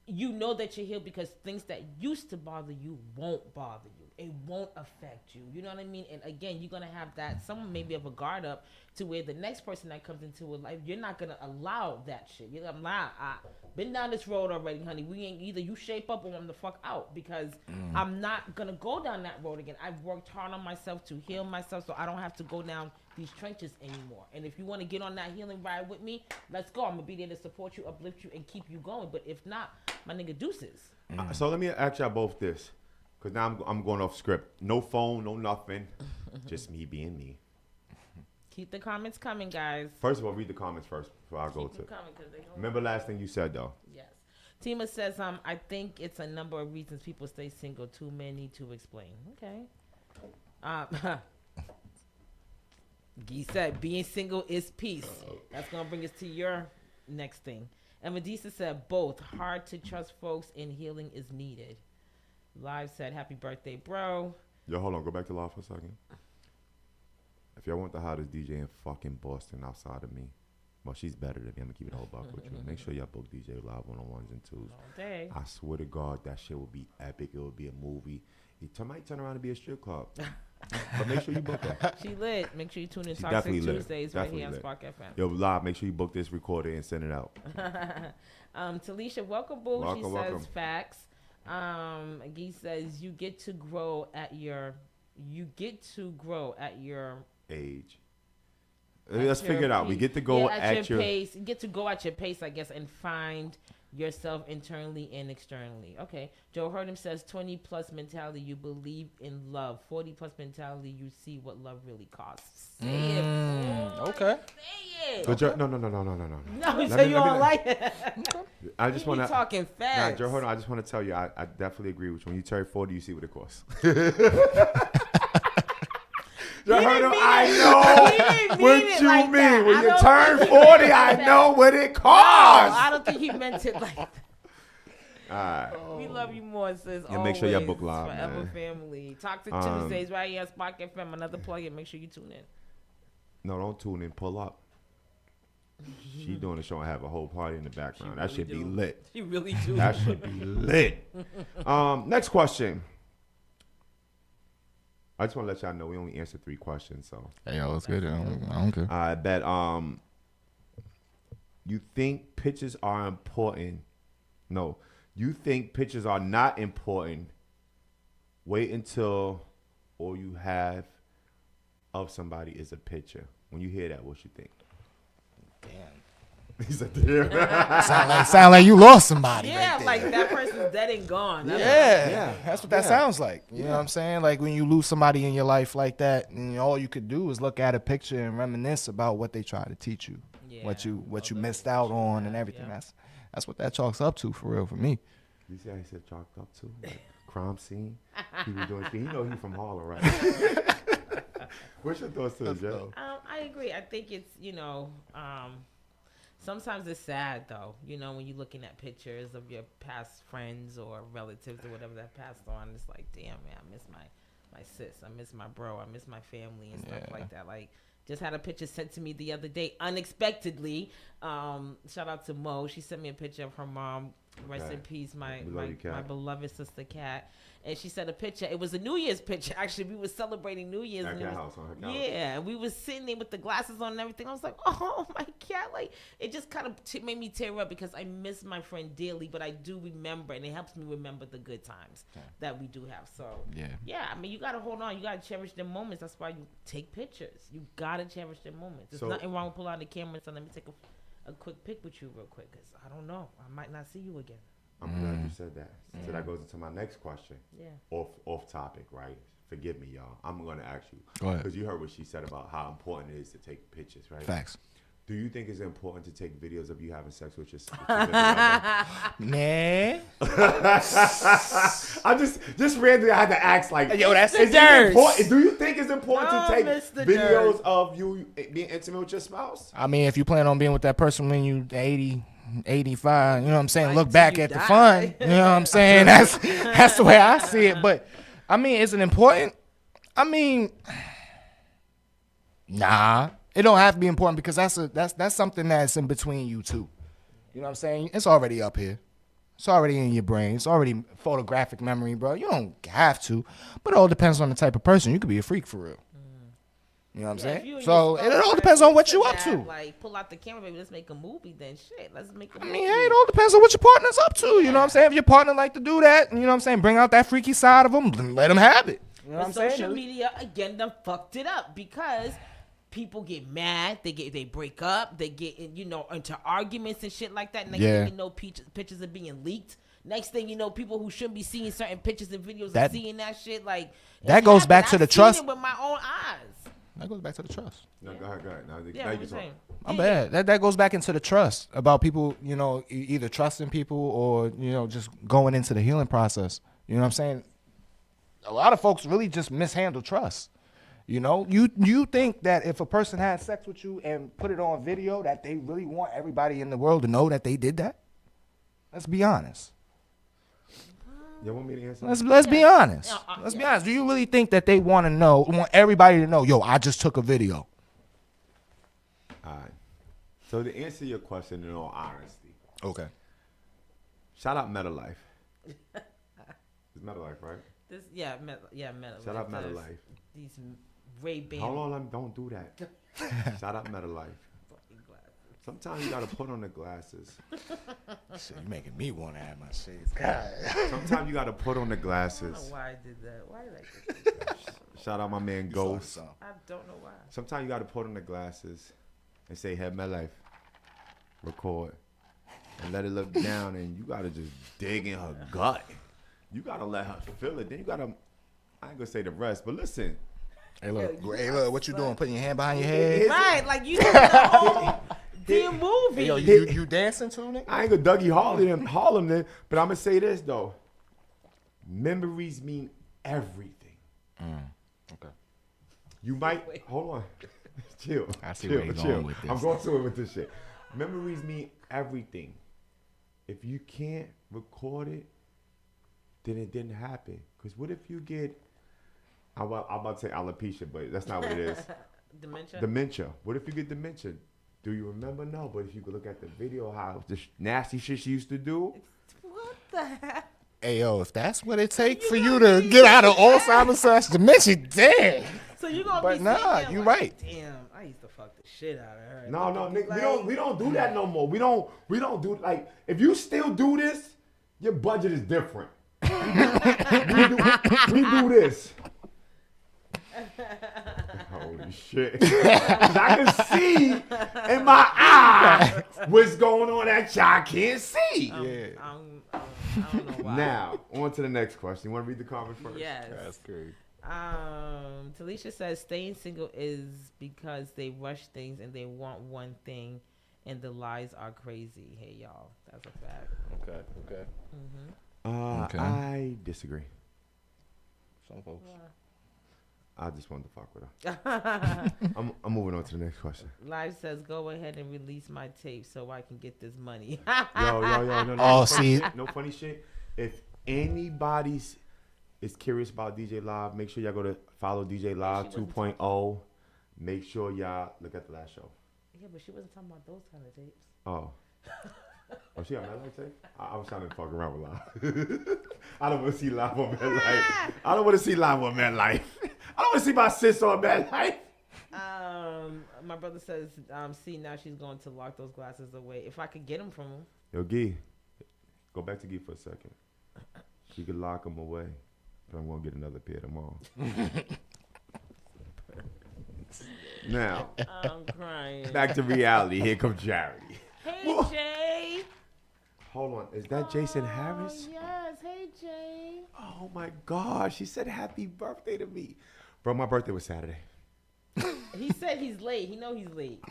S17: you know that you're healed because things that used to bother you won't bother you. It won't affect you. You know what I mean? And again, you're going to have that, someone maybe have a guard up to where the next person that comes into a life, you're not going to allow that shit. You're going to I've been down this road already, honey. We ain't either you shape up or I'm the fuck out because I'm not going to go down that road again. I've worked hard on myself to heal myself so I don't have to go down these trenches anymore. And if you want to get on that healing ride with me, let's go. I'm going to be there to support you, uplift you, and keep you going. But if not, my nigga deuces.
S16: So let me ask y'all both this. Because now I'm going off script. No phone, no nothing. Just me being me.
S17: Keep the comments coming, guys.
S16: First of all, read the comments first before I go to. Remember last thing you said, though.
S17: Yes. Tima says, I think it's a number of reasons people stay single. Too many to explain. Okay. Guy said, being single is peace. That's going to bring us to your next thing. And Medisa said, both. Hard to trust folks and healing is needed. Live said, happy birthday, bro.
S16: Yo, hold on. Go back to live for a second. If y'all want the hottest DJ in fucking Boston outside of me, well, she's better than me. I'm going to keep it a whole buck with you. Make sure y'all book DJ Live on the ones and twos.
S17: All day.
S16: I swear to God, that shit will be epic. It will be a movie. It might turn around and be a strip club. But make sure you book her.
S17: She lit. Make sure you tune in
S16: She
S17: Toxic
S16: definitely
S17: Tuesdays
S16: lit.
S17: right here on
S16: Definitely
S17: Spark
S16: lit.
S17: FM.
S16: Yo, Live, make sure you book this, record it, and send it out.
S17: Talisha, welcome, boo. She says
S16: welcome.
S17: facts. Guy says you get to grow at your
S16: age. Let's figure it out. We get to go at your
S17: pace. You get to go at your pace, I guess, and find yourself internally and externally. Okay. Joe Hurdham says 20 plus mentality, you believe in love. 40 plus mentality, you see what love really costs. Say it.
S18: Okay.
S17: Say it.
S16: But no.
S17: No, so you don't like it.
S16: I just want to
S17: talking fast.
S16: Nah, Joe Hurdham, I just want to tell you, I definitely agree with you. When you turn 40, you see what it costs. Joe Hurdham, I know what you
S17: like
S16: mean.
S17: That.
S16: When you turn 40, I know what it costs.
S17: No, I don't think he meant it like that.
S16: All right.
S17: We love you more, sis.
S16: Yeah, make sure y'all book Live,
S17: Forever
S16: man.
S17: family. Toxic Tuesdays right here at Spark FM. Another plug in. Make sure you tune in.
S16: No, don't tune in. Pull up. She doing the show and have a whole party in the background. That should be lit.
S17: She really do.
S16: That should be lit. Next question. I just want to let y'all know we only answered 3 questions, so.
S18: Hey, yo, that's good. I don't care.
S16: I bet. You think pictures are important? No. You think pictures are not important? Wait until all you have of somebody is a picture. When you hear that, what you think?
S18: Damn.
S16: He said, damn.
S18: sound like you lost somebody.
S17: Yeah,
S18: right
S17: like that person's dead and gone.
S18: Yeah, that's what that sounds like. You know what I'm saying? Like when you lose somebody in your life like that, and all you could do is look at a picture and reminisce about what they tried to teach you, what you missed out on, and everything. That's what that chalks up to, for real, for me.
S16: You see how he said chalked up to? Like crime scene? He was doing. You know he from Harlem, right? What's your thoughts to this, Joe?
S17: I agree. I think it's, sometimes it's sad, though, when you're looking at pictures of your past friends or relatives or whatever that passed on. It's like, damn, man, I miss my sis. I miss my bro. I miss my family and stuff like that. Like, just had a picture sent to me the other day unexpectedly. Shout out to Mo. She sent me a picture of her mom. Rest in peace, my beloved sister Kat. And she sent a picture. It was a New Year's picture. Actually, we were celebrating New Year's.
S16: At her house, on her couch.
S17: Yeah, and we was sitting there with the glasses on and everything. I was like, oh my God. Like, it just kind of made me tear up because I miss my friend dearly, but I do remember, and it helps me remember the good times that we do have. So, yeah, I mean, you got to hold on. You got to cherish them moments. That's why you take pictures. You got to cherish them moments. There's nothing wrong with pulling out the camera and saying, let me take a quick pic with you real quick, because I don't know. I might not see you again.
S16: I'm glad you said that. So that goes into my next question.
S17: Yeah.
S16: Off topic, right? Forgive me, y'all. I'm going to ask you.
S18: Go ahead.
S16: Because you heard what she said about how important it is to take pictures, right?
S18: Facts.
S16: Do you think it's important to take videos of you having sex with your
S18: Man.
S16: I just randomly I had to ask like,
S18: yo, that's
S16: is it important? Do you think it's important to take
S17: Mr.
S16: videos
S17: Durst.
S16: of you being intimate with your spouse?
S18: I mean, if you plan on being with that person when you 80, 85, you know what I'm saying?
S17: Like,
S18: Look back
S17: till
S18: at
S17: you
S18: the
S17: die.
S18: fun. You know what I'm saying? That's the way I see it. But I mean, is it important? I mean, nah. It don't have to be important because that's something that's in between you two. You know what I'm saying? It's already up here. It's already in your brain. It's already photographic memory, bro. You don't have to, but it all depends on the type of person. You could be a freak for real. You know what I'm saying? So it all depends on what you up to.
S17: Like, pull out the camera, baby. Let's make a movie. Then shit, let's make a
S18: I
S17: movie.
S18: mean, hey, it all depends on what your partner's up to. You know what I'm saying? If your partner like to do that, you know what I'm saying? Bring out that freaky side of them, then let them have it. You know what I'm saying?
S17: Social media again done fucked it up because people get mad, they break up, they get into arguments and shit like that. Next thing you know, pictures are being leaked. Next thing you know, people who shouldn't be seeing certain pictures and videos are seeing that shit. Like
S18: that goes back to the trust.
S17: I've seen it with my own eyes.
S18: That goes back to the trust.
S16: No, go ahead. Now
S17: Yeah,
S16: you
S17: what
S16: can
S17: you
S16: talk.
S17: saying?
S18: I'm bad. That goes back into the trust about people, either trusting people or, just going into the healing process. You know what I'm saying? A lot of folks really just mishandle trust. You think that if a person had sex with you and put it on video that they really want everybody in the world to know that they did that? Let's be honest.
S16: You want me to answer?
S18: Let's be honest. Let's be honest. Do you really think that they want everybody to know, yo, I just took a video?
S16: All right. So to answer your question in all honesty.
S18: Okay.
S16: Shout out MetaLife. It's MetaLife, right?
S17: MetaLife.
S16: Shout out MetaLife.
S17: These Ray-Ban.
S16: Hold on, don't do that. Shout out MetaLife. Sometimes you gotta put on the glasses.
S18: Shit, you making me want to have my shades. God.
S16: Sometimes you gotta put on the glasses.
S17: I don't know why I did that. Why did I do that?
S16: Shout out my man Ghost.
S17: I don't know why.
S16: Sometimes you gotta put on the glasses and say, "Hey, MetaLife, record," and let it look down, and you gotta just dig in her gut. You gotta let her feel it. Then you gotta. I ain't gonna say the rest, but listen.
S18: Hey, look, what you doing? Putting your hand behind your head?
S17: Right, like you doing the whole damn movie.
S18: Hey, yo, you dancing to it?
S16: I ain't gonna Dougie Harlem then, but I'm gonna say this though. Memories mean everything.
S18: Okay.
S16: You might hold on. Chill.
S18: I see where you're going with this.
S16: I'm going to it with this shit. Memories mean everything. If you can't record it, then it didn't happen. Because what if you get, I'm about to say alopecia, but that's not what it is. Dementia. What if you get dementia? Do you remember? No. But if you could look at the video, how the nasty shit she used to do.
S17: What the heck?
S18: Hey, yo, if that's what it takes for you to get out of Alzheimer's / dementia, damn.
S17: So you gonna
S18: But
S17: be
S18: nah,
S17: sitting there
S18: you
S17: like,
S18: right.
S17: Damn, I used to fuck the shit out of her.
S16: No, Nick, we don't do that no more. We don't do like if you still do this, your budget is different. we do this. Holy shit. I can see in my eye what's going on that y'all can't see.
S17: I don't know why.
S16: Now, on to the next question. You want to read the comment first?
S17: Yes.
S16: That's great.
S17: Talisha says staying single is because they rush things and they want one thing and the lies are crazy. Hey, y'all. That's a fact.
S18: Okay.
S17: Mm-hmm.
S16: I disagree.
S18: Some folks.
S16: I just wanted to fuck with her. I'm moving on to the next question.
S17: Live says, go ahead and release my tape so I can get this money.
S16: Yo, no.
S18: Oh, see.
S16: No funny shit. If anybody is curious about DJ Live, make sure y'all go to follow DJ Live 2.0. Make sure y'all look at the last show.
S17: Yeah, but she wasn't talking about those kind of tapes.
S16: Oh, she got MetLife tape? I was trying to fuck around with Live. I don't want to see Live on MetLife. I don't want to see Live on MetLife. I don't want to see my sis on MetLife.
S17: My brother says, see, now she's going to lock those glasses away. If I could get them from him.
S16: Yo, Gee, go back to Gee for a second. She could lock them away, but I'm going to get another pair tomorrow. Now,
S17: I'm crying.
S16: Back to reality. Here comes Charity.
S17: Hey, Jay.
S16: Hold on. Is that Jason Harris?
S17: Yes. Hey, Jay.
S16: Oh, my God. She said happy birthday to me. Bro, my birthday was Saturday.
S17: He said he's late. He know he's late.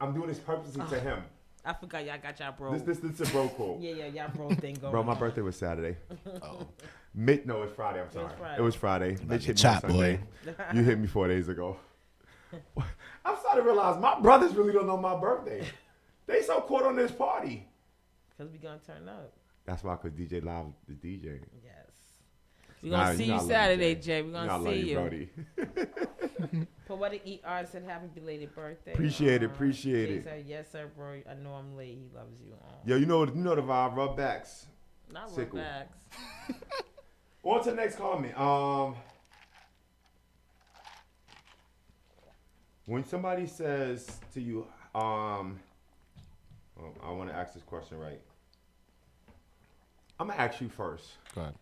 S16: I'm doing this purposely to him.
S17: I forgot y'all got y'all bro.
S16: This is a bro call.
S17: Yeah, y'all bro thing going.
S16: Bro, my birthday was Saturday. No, it's Friday. I'm sorry. It was Friday. Mitch hit me on Sunday. You hit me 4 days ago. I'm starting to realize my brothers really don't know my birthday. They so caught on this party.
S17: Because we going to turn up.
S16: That's why, because DJ Live is DJ.
S17: Yes. We're going to see you Saturday, Jay. We're going to see you.
S16: Brody.
S17: Poetic E. Art said happy belated birthday.
S16: Appreciate it.
S17: Jay said, yes, sir, bro. I know I'm late. He loves you.
S16: Yo, you know the vibe. Rub backs.
S17: Not
S16: Sickle.
S17: rub backs.
S16: On to the next comment. When somebody says to you, I want to ask this question right. I'm going to ask you first.
S18: Go ahead.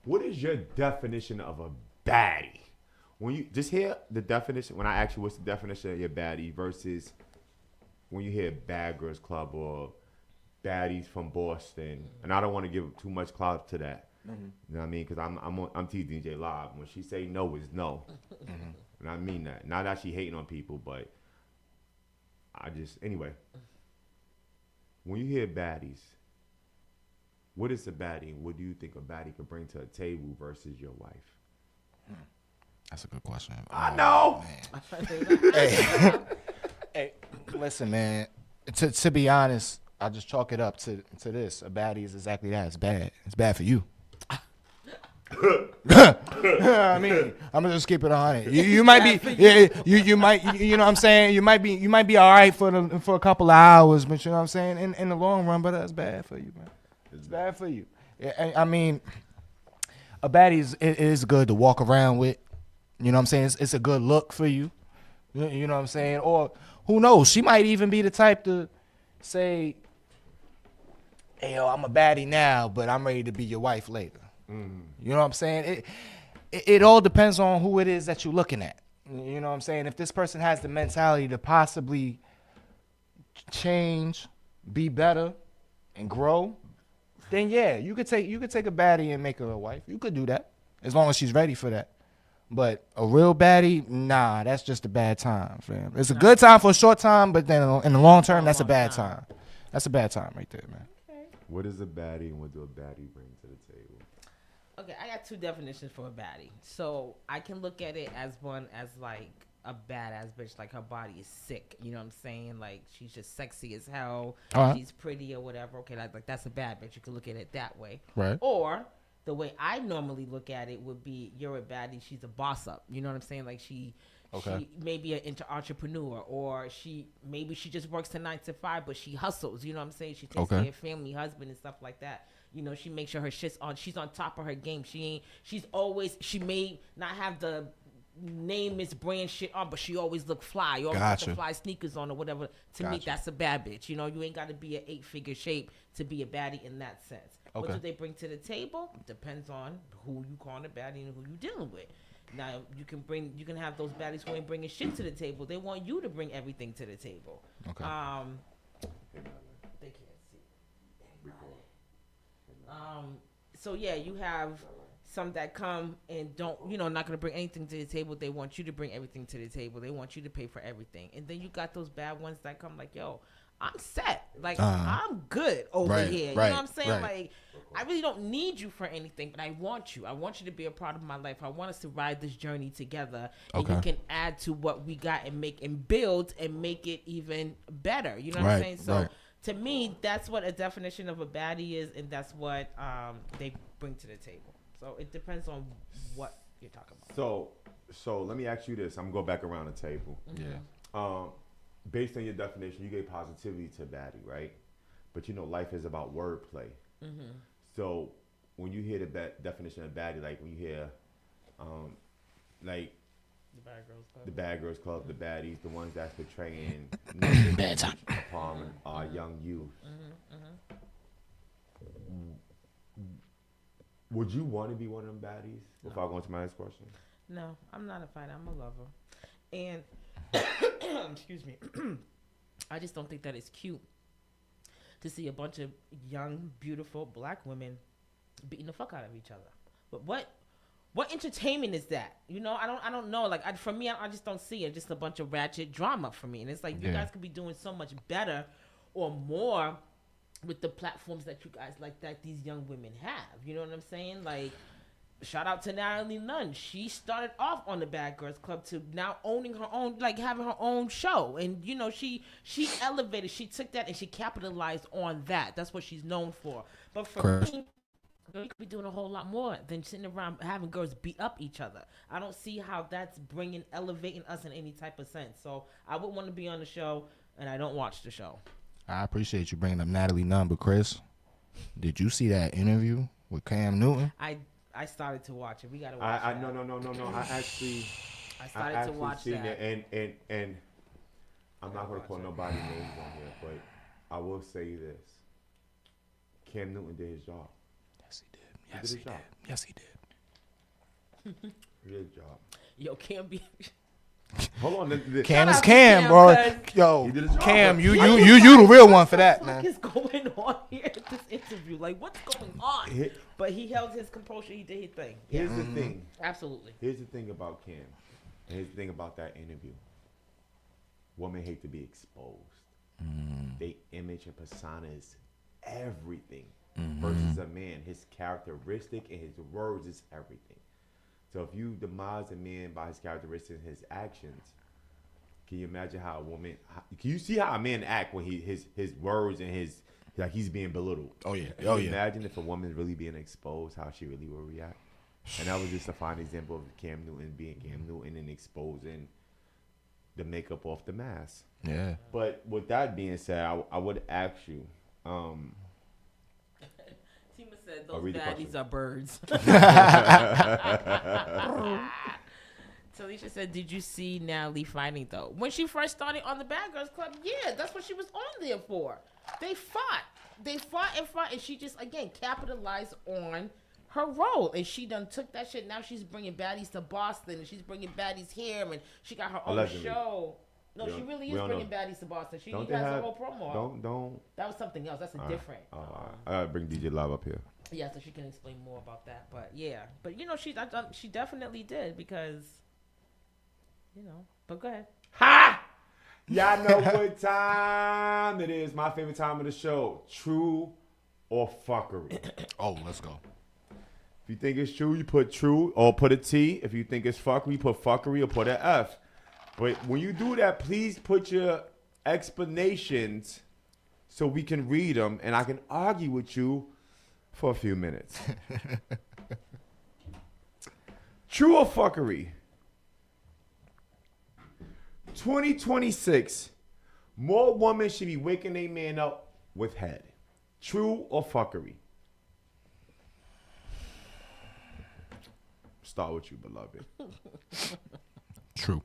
S16: What is your definition of a baddie? When you just hear the definition, when I ask you what's the definition of your baddie versus when you hear Bad Girls Club or baddies from Boston, and I don't want to give too much clout to that. Mm-hmm. You know what I mean? Because I'm teasing DJ Live. When she say no, is no. Mm-hmm. And I mean that. Not that she hating on people, but anyway. When you hear baddies, what is a baddie? What do you think a baddie could bring to a table versus your wife?
S18: That's a good question.
S16: I know.
S18: Hey, listen, man. To be honest, I just chalk it up to this. A baddie is exactly that. It's bad. It's bad for you. I mean, I'm gonna just keep it 100. You might be, you might, you know what I'm saying. You might be all right for a couple of hours, but you know what I'm saying. In the long run, but that's bad for you, man. It's bad for you. I mean, a baddie is good to walk around with. You know what I'm saying? It's a good look for you. You know what I'm saying? Or who knows? She might even be the type to say, "Hey, yo, I'm a baddie now, but I'm ready to be your wife later." Mm. You know what I'm saying? It all depends on who it is that you're looking at. You know what I'm saying? If this person has the mentality to possibly change, be better, and grow, then yeah, you could take a baddie and make her a wife. You could do that as long as she's ready for that. But a real baddie, nah, that's just a bad time, fam. It's a good time for a short time, but then in the long term, that's a bad time. That's a bad time right there, man.
S17: Okay.
S16: What is a baddie and what do a baddie bring to the table?
S17: Okay, I got two definitions for a baddie. So I can look at it as one as like a badass bitch, like her body is sick. You know what I'm saying? Like she's just sexy as hell.
S18: Right.
S17: She's pretty or whatever. Okay, like that's a bad bitch. You can look at it that way.
S18: Right.
S17: Or the way I normally look at it would be you're a baddie. She's a boss up. You know what I'm saying? Like she may be an entrepreneur, or maybe she just works 9 to 5, but she hustles. You know what I'm saying? She takes care of family, husband, and stuff like that. You know, she makes sure her shit's on. She's on top of her game. She may not have the name is brand shit on, but she always look fly. You always got the fly sneakers on or whatever. To me, that's a bad bitch. You know, you ain't got to be an 8-figure shape to be a baddie in that sense. What do they bring to the table? Depends on who you calling a baddie and who you dealing with. Now you can have those baddies who ain't bringing shit to the table. They want you to bring everything to the table.
S18: Okay.
S17: They can't see. So yeah, you have some that come and don't, not going to bring anything to the table. They want you to bring everything to the table. They want you to pay for everything. And then you got those bad ones that come like, yo, I'm set. Like, I'm good over here. You know what I'm saying? Like, I really don't need you for anything, but I want you. I want you to be a part of my life. I want us to ride this journey together. And you can add to what we got and build and make it even better. You know what I'm saying? So to me, that's what a definition of a baddie is, and that's what they bring to the table. So it depends on what you're talking about.
S16: So let me ask you this. I'm gonna go back around the table.
S18: Yeah.
S16: Based on your definition, you gave positivity to baddie, right? But life is about wordplay. Mm-hmm. So when you hear the definition of baddie, like when you hear, like the Bad Girls Club, the baddies, the ones that's portraying
S18: bad time
S16: upon our young youth. Would you want to be one of them baddies? No. Before I go into my next question.
S17: No, I'm not a fighter. I'm a lover, and excuse me, I just don't think that it's cute to see a bunch of young, beautiful black women beating the fuck out of each other. But what entertainment is that? You know, I don't know. Like, for me, I just don't see it. Just a bunch of ratchet drama for me. And it's like, you guys could be doing so much better or more with the platforms that you guys like that these young women have. You know what I'm saying? Like, shout out to Natalie Nunn. She started off on the Bad Girls Club to now owning her own, like having her own show. And, you know, she elevated, she took that and she capitalized on that. That's what she's known for. But for me, you could be doing a whole lot more than sitting around having girls beat up each other. I don't see how that's elevating us in any type of sense. So I would want to be on the show, and I don't watch the show.
S18: I appreciate you bringing up Natalie Nunn, but Chris, did you see that interview with Cam Newton?
S17: I started to watch it. We gotta watch it.
S16: No. I
S17: started to watch
S16: seen
S17: that.
S16: It and I'm not gonna put nobody's names on here, but I will say this: Cam Newton did his job. Yes, he did.
S18: Yes, he did.
S16: He did his job.
S17: Yo, Cam be.
S16: Hold on,
S18: Cam is Cam, bro. Yo, Cam, you the real one for that, man.
S17: What is going on here at this interview? Like, what's going on? But he held his composure. He did his thing.
S16: Here's the thing.
S17: Absolutely.
S16: Here's the thing about Cam. And here's the thing about that interview. Women hate to be exposed. They image and persona is everything. Versus a man, his characteristic and his words is everything. So if you demise a man by his characteristics and his actions, can you imagine how a woman? Can you see how a man act when his words and his like he's being belittled?
S18: Oh yeah.
S16: Can you imagine if a woman's really being exposed, how she really will react? And that was just a fine example of Cam Newton being Cam Newton and exposing the makeup off the mask.
S18: Yeah.
S16: But with that being said, I would ask you.
S17: Tima said those baddies are birds. Talisha said, did you see Natalie fighting, though? When she first started on the Bad Girls Club, yeah, that's what she was on there for. They fought. And she just, again, capitalized on her role. And she done took that shit. Now she's bringing baddies to Boston, and she's bringing baddies here, and she got her own show. No, she really is bringing baddies to Boston. She has a whole promo.
S16: Don't.
S17: That was something else. That's a different.
S16: I gotta bring DJ Live up here.
S17: Yeah, so she can explain more about that. But yeah, but you know, she definitely did because, you know. But go ahead.
S16: Ha! Y'all know what time it is. My favorite time of the show. True or fuckery.
S18: Oh, let's go.
S16: If you think it's true, you put true or put a T. If you think it's fuckery, put fuckery or put an F. But when you do that, please put your explanations so we can read them and I can argue with you for a few minutes. True or fuckery? 2026, more women should be waking a man up with head. True or fuckery? Start with you, beloved.
S18: True.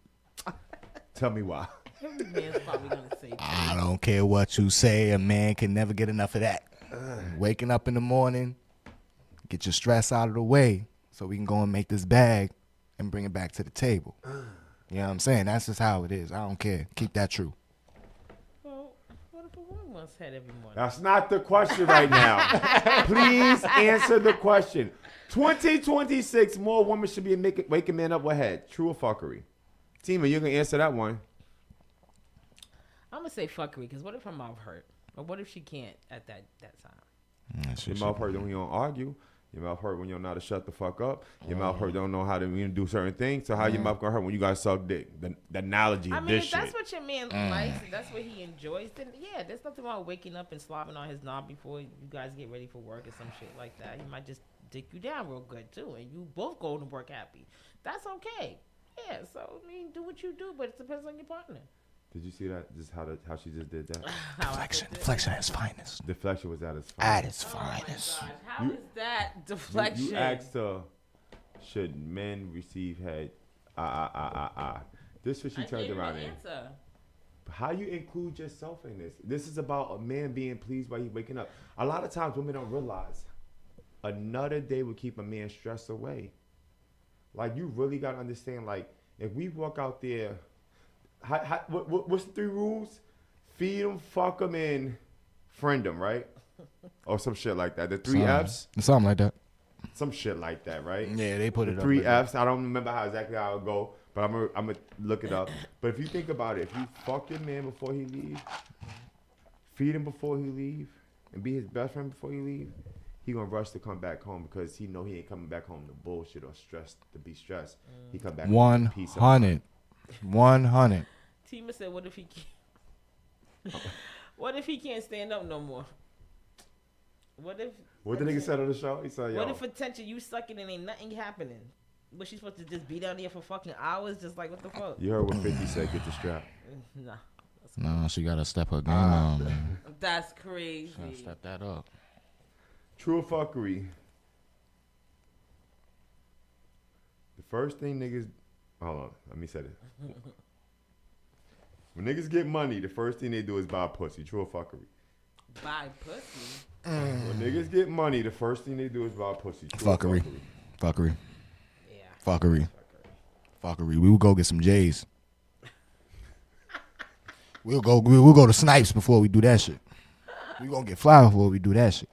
S16: Tell me why.
S17: Every man's probably gonna say true.
S18: I don't care what you say. A man can never get enough of that. Waking up in the morning, get your stress out of the way so we can go and make this bag and bring it back to the table. You know what I'm saying? That's just how it is. I don't care. Keep that true.
S17: Well, what if a woman wants head every morning?
S16: That's not the question right now. Please answer the question. 2026, more women should be waking men up with head. True or fuckery? Tima, you can answer that one.
S17: I'm gonna say fuckery because what if her mouth hurt, or what if she can't at that time?
S16: Your mouth hurt when you don't argue. Your mouth hurt when you don't know how to shut the fuck up. Your mouth hurt don't know how to even do certain things. So how your mouth gonna hurt when you guys suck dick? The analogy of this shit.
S17: I mean, if that's what your man likes, and that's what he enjoys, then yeah, there's nothing wrong with waking up and slobbing on his knob before you guys get ready for work or some shit like that. He might just dick you down real good too, and you both go to work happy. That's okay. Yeah, so I mean, do what you do, but it depends on your partner.
S16: Did you see that? Just how she just did that?
S18: Deflection at its finest.
S16: Deflection was at its finest.
S18: At its finest.
S17: Oh how is that deflection?
S16: You asked her, should men receive head? This is what she turned around in. How you include yourself in this? This is about a man being pleased while he's waking up. A lot of times women don't realize another day will keep a man stressed away. Like, you really got to understand, like, if we walk out there, what's the 3 rules? Feed them, fuck them, and friend them, right? Or some shit like that. The 3 F's?
S18: Something like that.
S16: some shit like that, right?
S18: Yeah, they put it up.
S16: 3
S18: like
S16: Fs. I don't remember exactly how it go, but I'm gonna look it up. But if you think about it, if you fuck your man before he leave, feed him before he leave, and be his best friend before he leave, he gonna rush to come back home because he know he ain't coming back home to bullshit or be stressed. He come back home with peace of mind.
S18: 100.
S17: Tima said, "What if he can't? What if he can't stand up no more? What if?"
S16: What the nigga said on the show? He said, "Yo,
S17: what if attention you sucking and ain't nothing happening? Was she supposed to just be down there for fucking hours? Just like what the fuck?"
S16: You heard what 50 said? Get the strap.
S17: Nah.
S18: No, she gotta step her game on, man.
S17: That's crazy.
S18: She gotta step that up.
S16: True or fuckery? The first thing niggas... Hold on. Let me say this. When niggas get money, the first thing they do is buy pussy. True or fuckery?
S17: Buy pussy?
S16: When niggas get money, the first thing they do is buy pussy. True
S18: Fuckery.
S16: Or
S18: Fuckery. Yeah. Fuckery. Fuckery. We will go get some J's. We'll go to Snipes before we do that shit. We gonna get fly before we do that shit.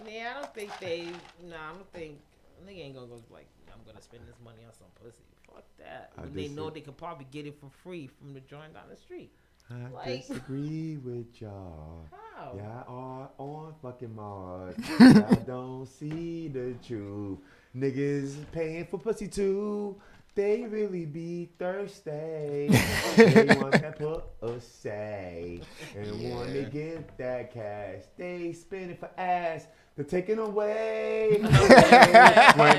S17: Yeah, I don't think they. I don't think nigga ain't gonna go like I'm gonna spend this money on some pussy. Fuck that. When they know they could probably get it for free from the joint down the street.
S16: I disagree with y'all.
S17: How?
S16: Y'all are on fucking Mars. Y'all don't see the truth. Niggas paying for pussy too. They really be thirsty. They want that pussy and want to get that cash. They spend it for ass. They're taking away when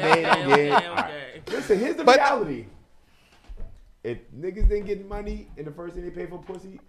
S16: they don't get. Right. Listen, here's the reality. If niggas didn't get money and the first thing they pay for pussy,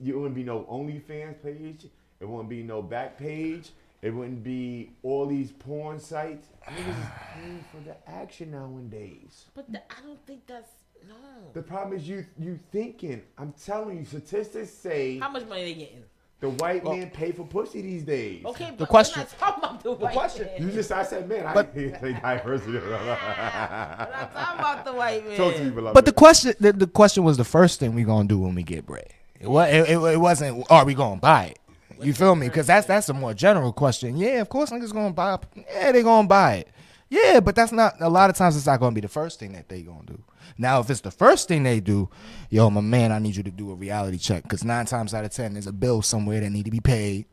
S16: you wouldn't be no OnlyFans page. It wouldn't be no back page. It wouldn't be all these porn sites. Niggas is paying for the action nowadays.
S17: But I don't think that's no.
S16: The problem is you thinking. I'm telling you, statistics say
S17: how much money they getting.
S16: The white man pay for pussy these days.
S17: Okay,
S18: the question.
S17: We're not talking about the white man.
S16: You just I said man.
S18: But,
S16: I diversity.
S17: We're not talking about the white man.
S16: Talk to me, beloved.
S18: But the question was the first thing we gonna do when we get bread. It wasn't. Are we gonna buy it? You feel me? Because that's a more general question. Yeah, of course niggas gonna buy. Yeah, they gonna buy it. Yeah, but that's not. A lot of times it's not gonna be the first thing that they gonna do. Now, if it's the first thing they do, yo, my man, I need you to do a reality check. Because 9 times out of 10, there's a bill somewhere that need to be paid.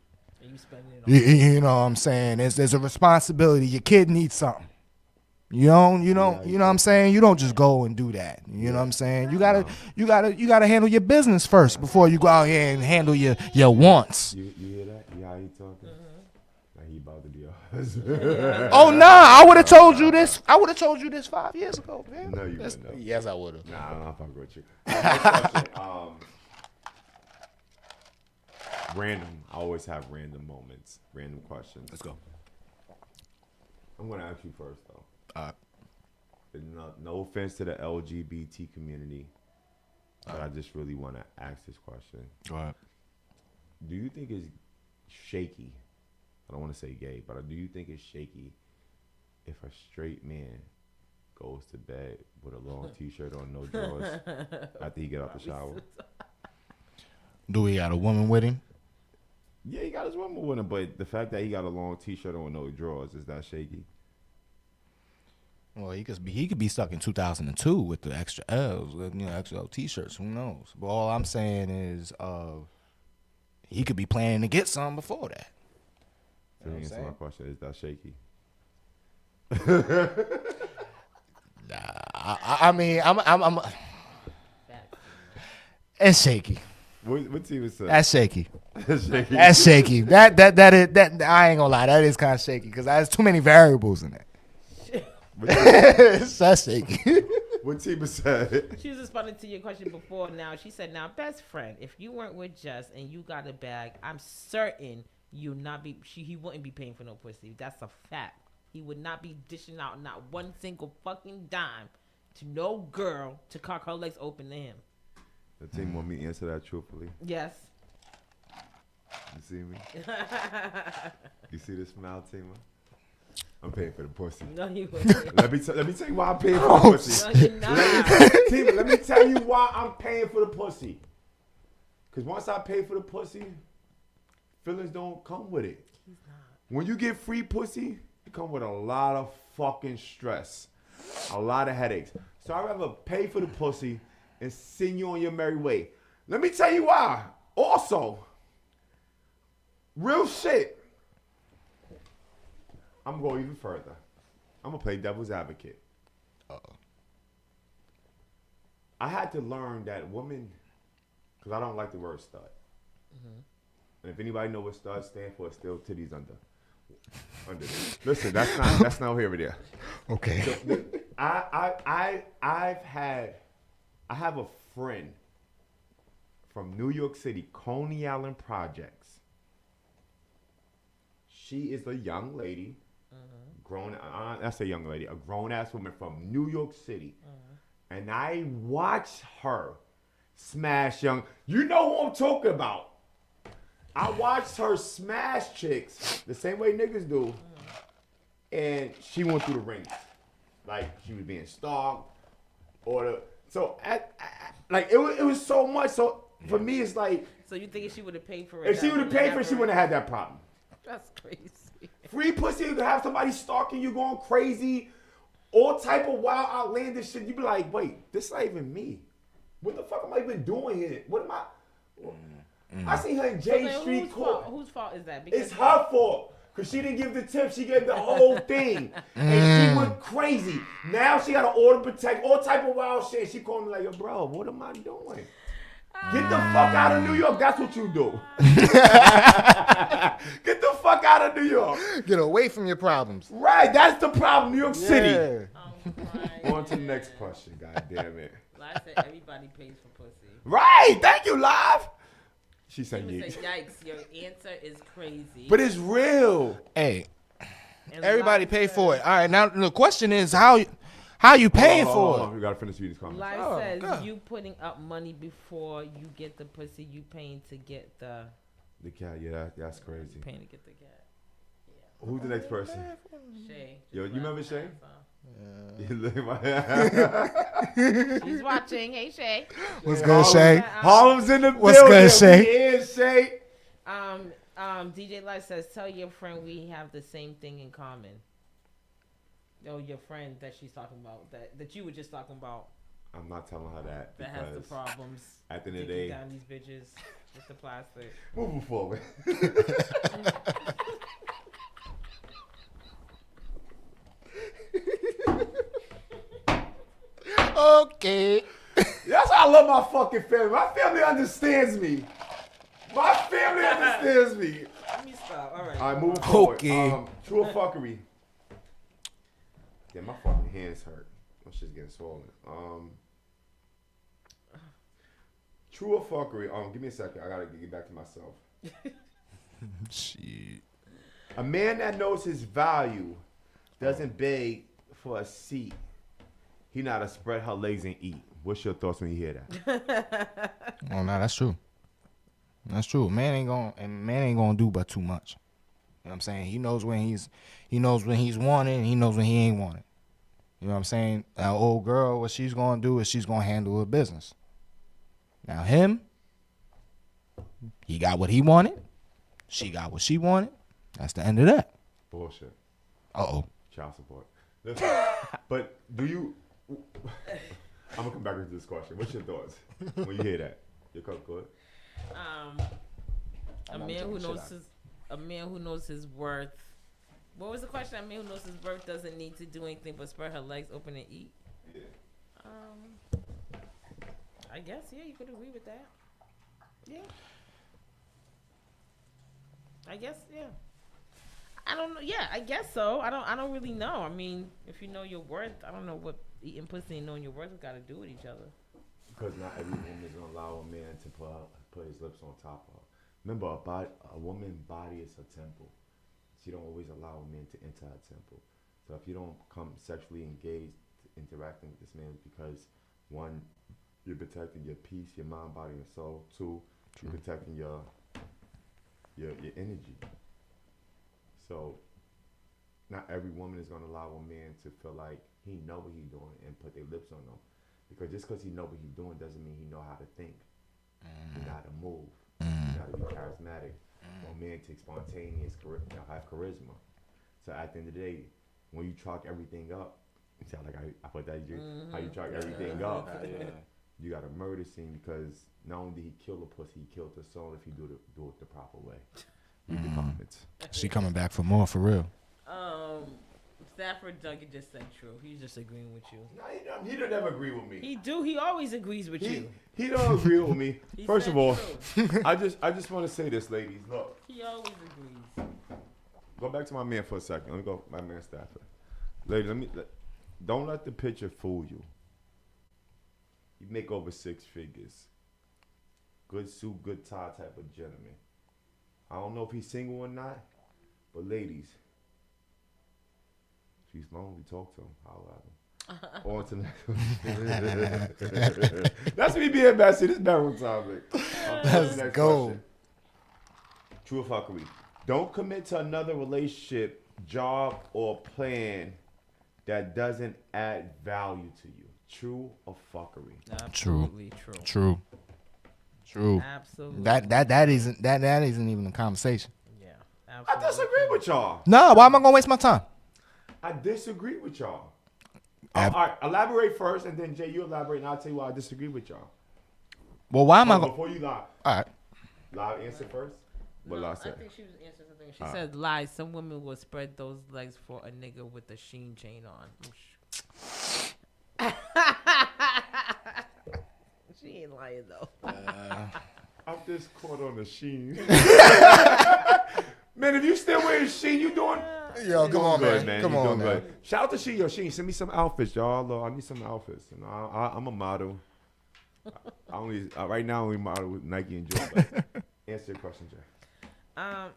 S17: And you spending it on
S18: you know what I'm saying? There's a responsibility. Your kid needs something. You know what I'm saying? You don't just go and do that. You know what I'm saying? You gotta handle your business first before you go out here and handle your wants.
S16: You hear that? You how he talking? Like he about to be
S18: Oh nah, I would have told you this. 5 years ago, man.
S16: No, you wouldn't. No.
S18: Yes, I would have.
S16: Nah, I'm not fucking with you. Question, random. I always have random moments, random questions.
S18: Let's go.
S16: I'm gonna ask you first though. No offense to the LGBT community, but I just really want to ask this question.
S18: Go ahead.
S16: Do you think it's shaky? I don't want to say gay, but do you think it's shaky if a straight man goes to bed with a long t-shirt on, no drawers, after he get out the shower?
S18: Do he got a woman with him?
S16: Yeah, he got his woman with him, but the fact that he got a long t-shirt on with no drawers, is that shaky?
S18: Well, he could be stuck in 2002 with the extra L's, with extra L t-shirts. Who knows? But all I'm saying is, he could be planning to get some before that.
S16: So you answer my question: is that shaky?
S18: Nah, I mean, I'm. It's shaky.
S16: What team is that?
S18: That's shaky.
S16: Shaky.
S18: That's shaky. That I ain't gonna lie. That is kind of shaky because there's too many variables in it. That's shaky.
S16: What team is that?
S17: She was responding to your question before. Now she said, "Now, best friend, if you weren't with Jess and you got a bag, I'm certain he wouldn't be paying for no pussy. That's a fact. He would not be dishing out not one single fucking dime to no girl to cock her legs open to him."
S16: The team want me to answer that truthfully.
S17: Yes.
S16: You see me? You see this smile, Tima? I'm paying for the pussy.
S17: No, you wouldn't.
S16: Let me tell you why I'm paying for the pussy.
S17: No, you're not.
S16: Tima, let me tell you why I'm paying for the pussy. Because once I pay for the pussy, feelings don't come with it.
S17: He's not.
S16: When you get free pussy, it comes with a lot of fucking stress, a lot of headaches. So I'd rather pay for the pussy and send you on your merry way. Let me tell you why. Also, real shit. I'm going to go even further. I'm going to play devil's advocate. Uh-oh. I had to learn that women, because I don't like the word stud. Mm-hmm. And if anybody know what stud stands for, it's still titties under this. Listen, that's not here or there.
S18: Okay.
S16: So, I have a friend from New York City, Coney Island Projects. She is a young lady, that's a young lady, a grown-ass woman from New York City. And I watched her smash young. You know who I'm talking about. I watched her smash chicks the same way niggas do. And she went through the rings. Like, she was being stalked. It was so much. So, for me, it's like.
S17: So, you think if she would have paid for it?
S16: If she would have paid for it, she wouldn't have had that problem.
S17: That's crazy.
S16: Free pussy, you could have somebody stalking you, going crazy. All type of wild, outlandish shit. You be like, wait, this not even me. What the fuck am I even doing here? What am I? I seen her in J Street Court.
S17: Whose fault is that? Because
S16: it's her fault. Because she didn't give the tip. She gave the whole thing. And she went crazy. Now she got to order protect, all type of wild shit. She called me like, yo, bro, what am I doing? Get the fuck out of New York. That's what you do. Get the fuck out of New York.
S18: Get away from your problems.
S16: Right. That's the problem. New York City.
S18: Yeah.
S16: On to the next question. God damn it.
S17: Live said everybody pays for pussy.
S16: Right. Thank you, Live. She said,
S17: yikes. Your answer is crazy.
S16: But it's real.
S18: Hey, everybody pay for it. All right. Now the question is how you paying for it?
S16: We gotta finish reading these comments.
S17: Live says God. You putting up money before you get the pussy. You paying to get the
S16: cat. Yeah, that's crazy.
S17: Paying to get the cat. Yeah.
S16: Who's the next person?
S17: Shay.
S16: Yo, you remember Shay?
S17: Yeah. She's watching. Hey, Shay.
S18: What's good, Shay?
S16: Harlem's in the building.
S18: What's good, Shay?
S16: We is Shay.
S17: DJ Live says, tell your friend we have the same thing in common. Oh, your friend that she's talking about, that you were just talking about.
S16: I'm not telling her that.
S17: That has the problems.
S16: At the end of the day,
S17: down these bitches with the plastic.
S16: Moving forward.
S18: Okay.
S16: That's why I love my fucking family. My family understands me. My family understands me.
S17: Let me stop. All right.
S16: All right, moving forward.
S18: Okay.
S16: True or fuckery? Yeah, my fucking hands hurt. My shit's getting swollen. True or fuckery? Give me a second. I gotta get back to myself.
S18: Shit.
S16: A man that knows his value doesn't beg for a seat. He know how to spread her legs and eat. What's your thoughts when you hear that?
S18: Oh no, that's true. That's true. Man ain't gonna do but too much. You know what I'm saying? He knows when he's wanted and he knows when he ain't wanted. You know what I'm saying? Our old girl, what she's gonna do is she's gonna handle her business. Now him, he got what he wanted. She got what she wanted. That's the end of that.
S16: Bullshit.
S18: Uh-oh.
S16: Child support. Listen, but do you... I'm gonna come back to this question. What's your thoughts when you hear that? Your cup good?
S17: A man who knows his worth. What was the question? A man who knows his worth doesn't need to do anything but spread her legs open and eat.
S16: Yeah.
S17: I guess you could agree with that. Yeah. I guess I don't know. Yeah, I guess so. I don't really know. I mean, if you know your worth, I don't know what eating pussy and knowing your worth has got to do with each other.
S16: Because not every woman is gonna allow a man to put his lips on top of her. Remember, a woman's body is a temple. She don't always allow a man to enter her temple. So if you don't come sexually engaged, interacting with this man, because one, you're protecting your peace, your mind, body, and soul. Two, you're protecting your energy. So not every woman is gonna allow a man to feel like he know what he's doing and put their lips on him. Because just because he know what he's doing doesn't mean he know how to think. He know how to move. He know how to be charismatic. romantic, spontaneous, have charisma. So at the end of the day, when you chalk everything up, it sounds like I put that how you chalk everything up. You got a murder scene because not only did he kill the pussy, he killed the soul if you do it the proper way. Read the comments.
S18: She coming back for more, for real.
S17: Stafford Duncan just said true. He's just agreeing with you.
S16: No, he don't ever agree with me.
S17: He do. He always agrees with you.
S16: He don't agree with me.
S17: He
S16: First
S17: said
S16: of all,
S17: true.
S16: I just want to say this, ladies. Look.
S17: He always agrees.
S16: Go back to my man for a second. Let me go. My man Stafford. Ladies, don't let the picture fool you. You make over 6 figures. Good suit, good tie type of gentleman. I don't know if he's single or not, but ladies, if he's lonely, talk to him. Holler at him. On to the next one. That's me being messy. This bedroom topic.
S18: Let's go.
S16: Question. True or fuckery? Don't commit to another relationship, job, or plan that doesn't add value to you. True or fuckery?
S17: Absolutely true.
S18: True.
S17: Absolutely.
S18: That isn't even a conversation.
S17: Yeah. Absolutely.
S16: I disagree with y'all.
S18: No, why am I gonna waste my time?
S16: I disagree with y'all. All right, elaborate first, and then Jay, you elaborate, and I'll tell you why I disagree with y'all.
S18: Well, why am I gonna?
S16: Before you lie.
S18: All right.
S16: Lie answer first. What lie
S17: I
S16: said?
S17: think she was answering something. She said lies. Some women will spread those legs for a nigga with a sheen chain on. She ain't lying though.
S16: I'm just caught on the sheen. Man, if you still wearing sheen, you doing?
S18: Yo, come on,
S16: good,
S18: man. Come
S16: you
S18: on,
S16: doing
S18: man.
S16: good. Shout out to Sheen. Yo, Sheen, send me some outfits, y'all. I need some outfits. You know, I'm a model. I only right now I only model with Nike and Jordan. Answer your question, Jay. Want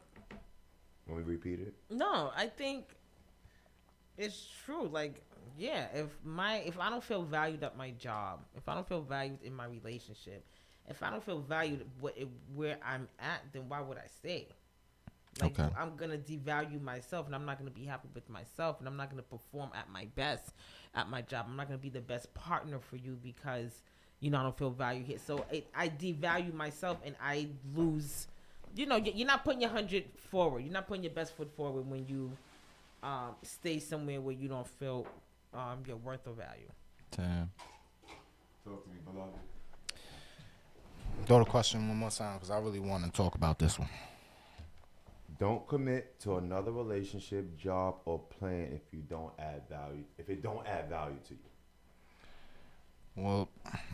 S16: me to repeat it?
S17: No, I think it's true. Like, yeah, if I don't feel valued at my job, if I don't feel valued in my relationship, if I don't feel valued where I'm at, then why would I stay? Like,
S18: Okay.
S17: I'm gonna devalue myself, and I'm not gonna be happy with myself, and I'm not gonna perform at my best at my job. I'm not gonna be the best partner for you because I don't feel valued here. So I devalue myself, and I lose. You're not putting your 100 forward. You're not putting your best foot forward when you stay somewhere where you don't feel your worth or value.
S18: Damn.
S16: Talk to me, beloved.
S18: Throw the question one more time because I really want to talk about this one.
S16: Don't commit to another relationship, job, or plan if it don't add value to you.
S18: Well,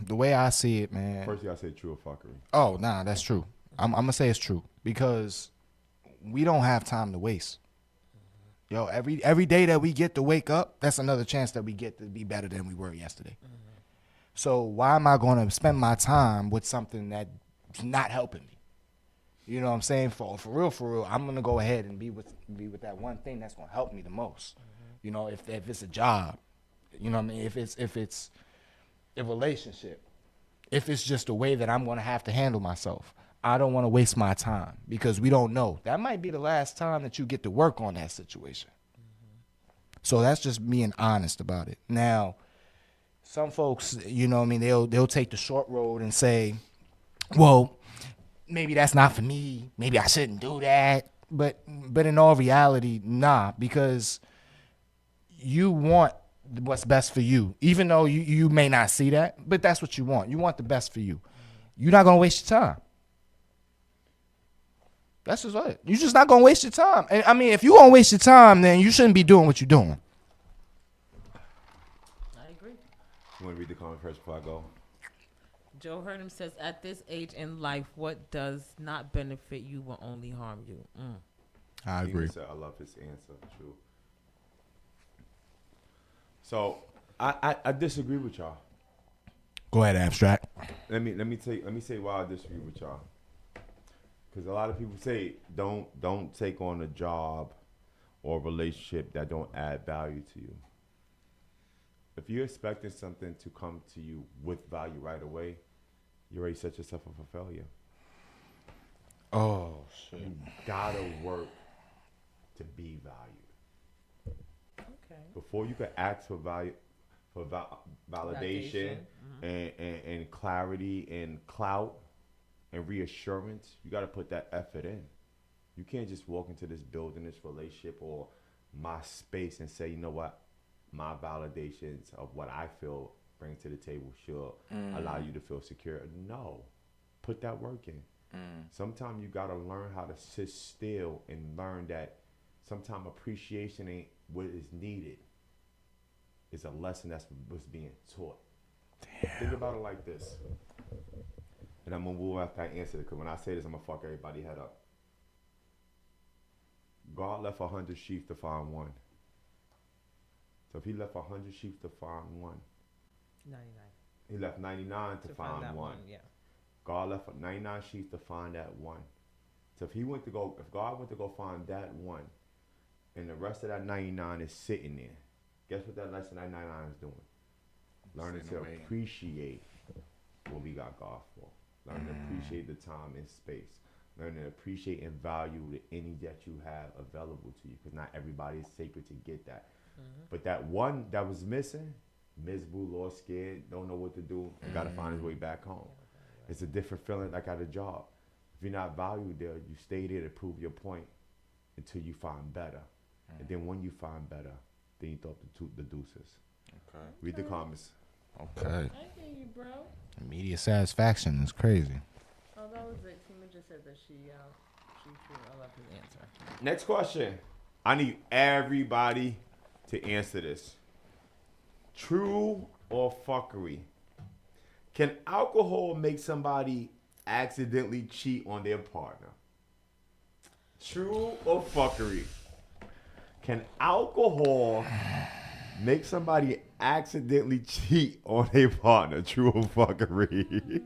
S18: the way I see it, man.
S16: First, you gotta say true or fuckery.
S18: Oh, nah, that's true. I'm gonna say it's true because we don't have time to waste. Yo, every day that we get to wake up, that's another chance that we get to be better than we were yesterday. So why am I going to spend my time with something that's not helping me? You know what I'm saying? For real, I'm gonna go ahead and be with that one thing that's gonna help me the most. You know, if it's a job, you know what I mean. If it's a relationship, if it's just a way that I'm gonna have to handle myself, I don't want to waste my time because we don't know. That might be the last time that you get to work on that situation. So that's just being honest about it. Now, some folks, you know what I mean, they'll take the short road and say, well, maybe that's not for me. Maybe I shouldn't do that. But in all reality, nah, because you want what's best for you, even though you may not see that, but that's what you want. You want the best for you. You're not going to waste your time. That's just it. You're just not going to waste your time. And I mean, if you're going to waste your time, then you shouldn't be doing what you're doing.
S17: I agree.
S16: You want to read the comment first before I go?
S17: Joe Hurnham says, at this age in life, what does not benefit you will only harm you.
S18: I agree.
S16: I love his answer. True. So I disagree with y'all.
S18: Go ahead, Abstract.
S16: Let me say why I disagree with y'all. Because a lot of people say don't take on a job or a relationship that don't add value to you. If you're expecting something to come to you with value right away, you already set yourself up for failure.
S18: Oh shit!
S16: You gotta work to be valued.
S17: Okay.
S16: Before you can ask for value, for validation and clarity and clout and reassurance, you got to put that effort in. You can't just walk into this building, this relationship, or my space and say, you know what, my validations of what I feel bring to the table should allow you to feel secure. No, put that work in. Sometimes you gotta learn how to sit still and learn that sometimes appreciation ain't what is needed. It's a lesson that's what's being taught. Think about it like this. And I'm gonna move after I answer it, because when I say this, I'm gonna fuck everybody head up. God left 100 sheep to find one. So if he left 100 sheep to find one,
S17: 99.
S16: He left 99 to find
S17: that
S16: one.
S17: Yeah.
S16: God left 99 sheep to find that one. So if God went to go find that one, and the rest of that 99 is sitting there, guess what that rest of that 99 is doing? Learning to appreciate what we got God for. Learning to appreciate the time and space. Learning to appreciate and value the energy that you have available to you, because not everybody is sacred to get that. But that one that was missing, miserable, lost, scared, don't know what to do, and got to find his way back home. It's a different feeling like at a job. If you're not valued there, you stay there to prove your point until you find better. And then when you find better, then you throw up the deuces.
S18: Okay.
S16: Read the comments.
S18: Okay.
S17: I hear you, bro.
S18: Immediate satisfaction is crazy.
S17: Oh, that was it. Tina just said that she I love his answer.
S16: Next question. I need everybody to answer this. True or fuckery? Can alcohol make somebody accidentally cheat on their partner? True or fuckery? Can alcohol make somebody accidentally cheat on their partner? True or fuckery?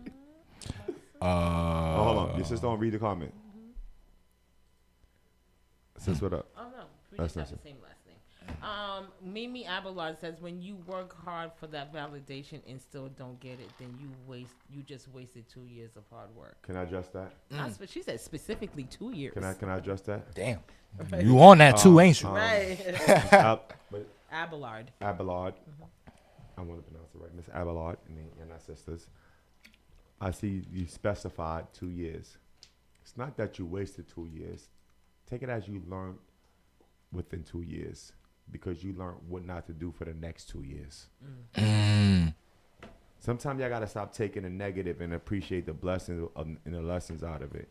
S16: Hold on. Your sister don't read the comment. Sis, what up?
S17: Oh, no. We just have the same last name. Mimi Abelard says, when you work hard for that validation and still don't get it, then you just wasted 2 years of hard work.
S16: Can I address that?
S17: But she said specifically 2 years.
S16: Can I address that?
S18: Damn. You on that too, ain't you?
S17: Right.
S16: Abelard.
S17: Abelard.
S16: I want to pronounce it right. Miss Abelard, and you're not sisters. I see you specified 2 years. It's not that you wasted 2 years. Take it as you learned within 2 years, because you learned what not to do for the next 2 years. Sometimes y'all gotta stop taking the negative and appreciate the blessings and the lessons out of it.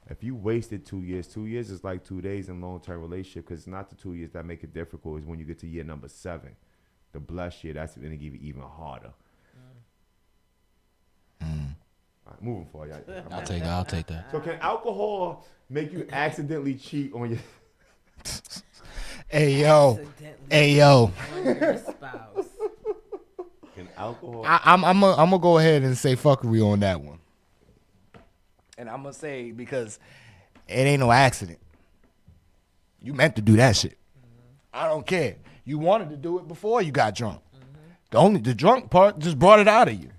S16: If you wasted 2 years, 2 years is like 2 days in long-term relationship, because it's not the 2 years that make it difficult. It's when you get to year number 7, the blessed year, that's going to give you even harder. All right, moving forward.
S18: I'll take that.
S16: So can alcohol make you accidentally cheat on your...
S18: Hey, yo.
S16: Can alcohol...
S18: I'm gonna go ahead and say fuckery on that one. And I'm gonna say, because it ain't no accident. You meant to do that shit. I don't care. You wanted to do it before you got drunk. The drunk part just brought it out of you.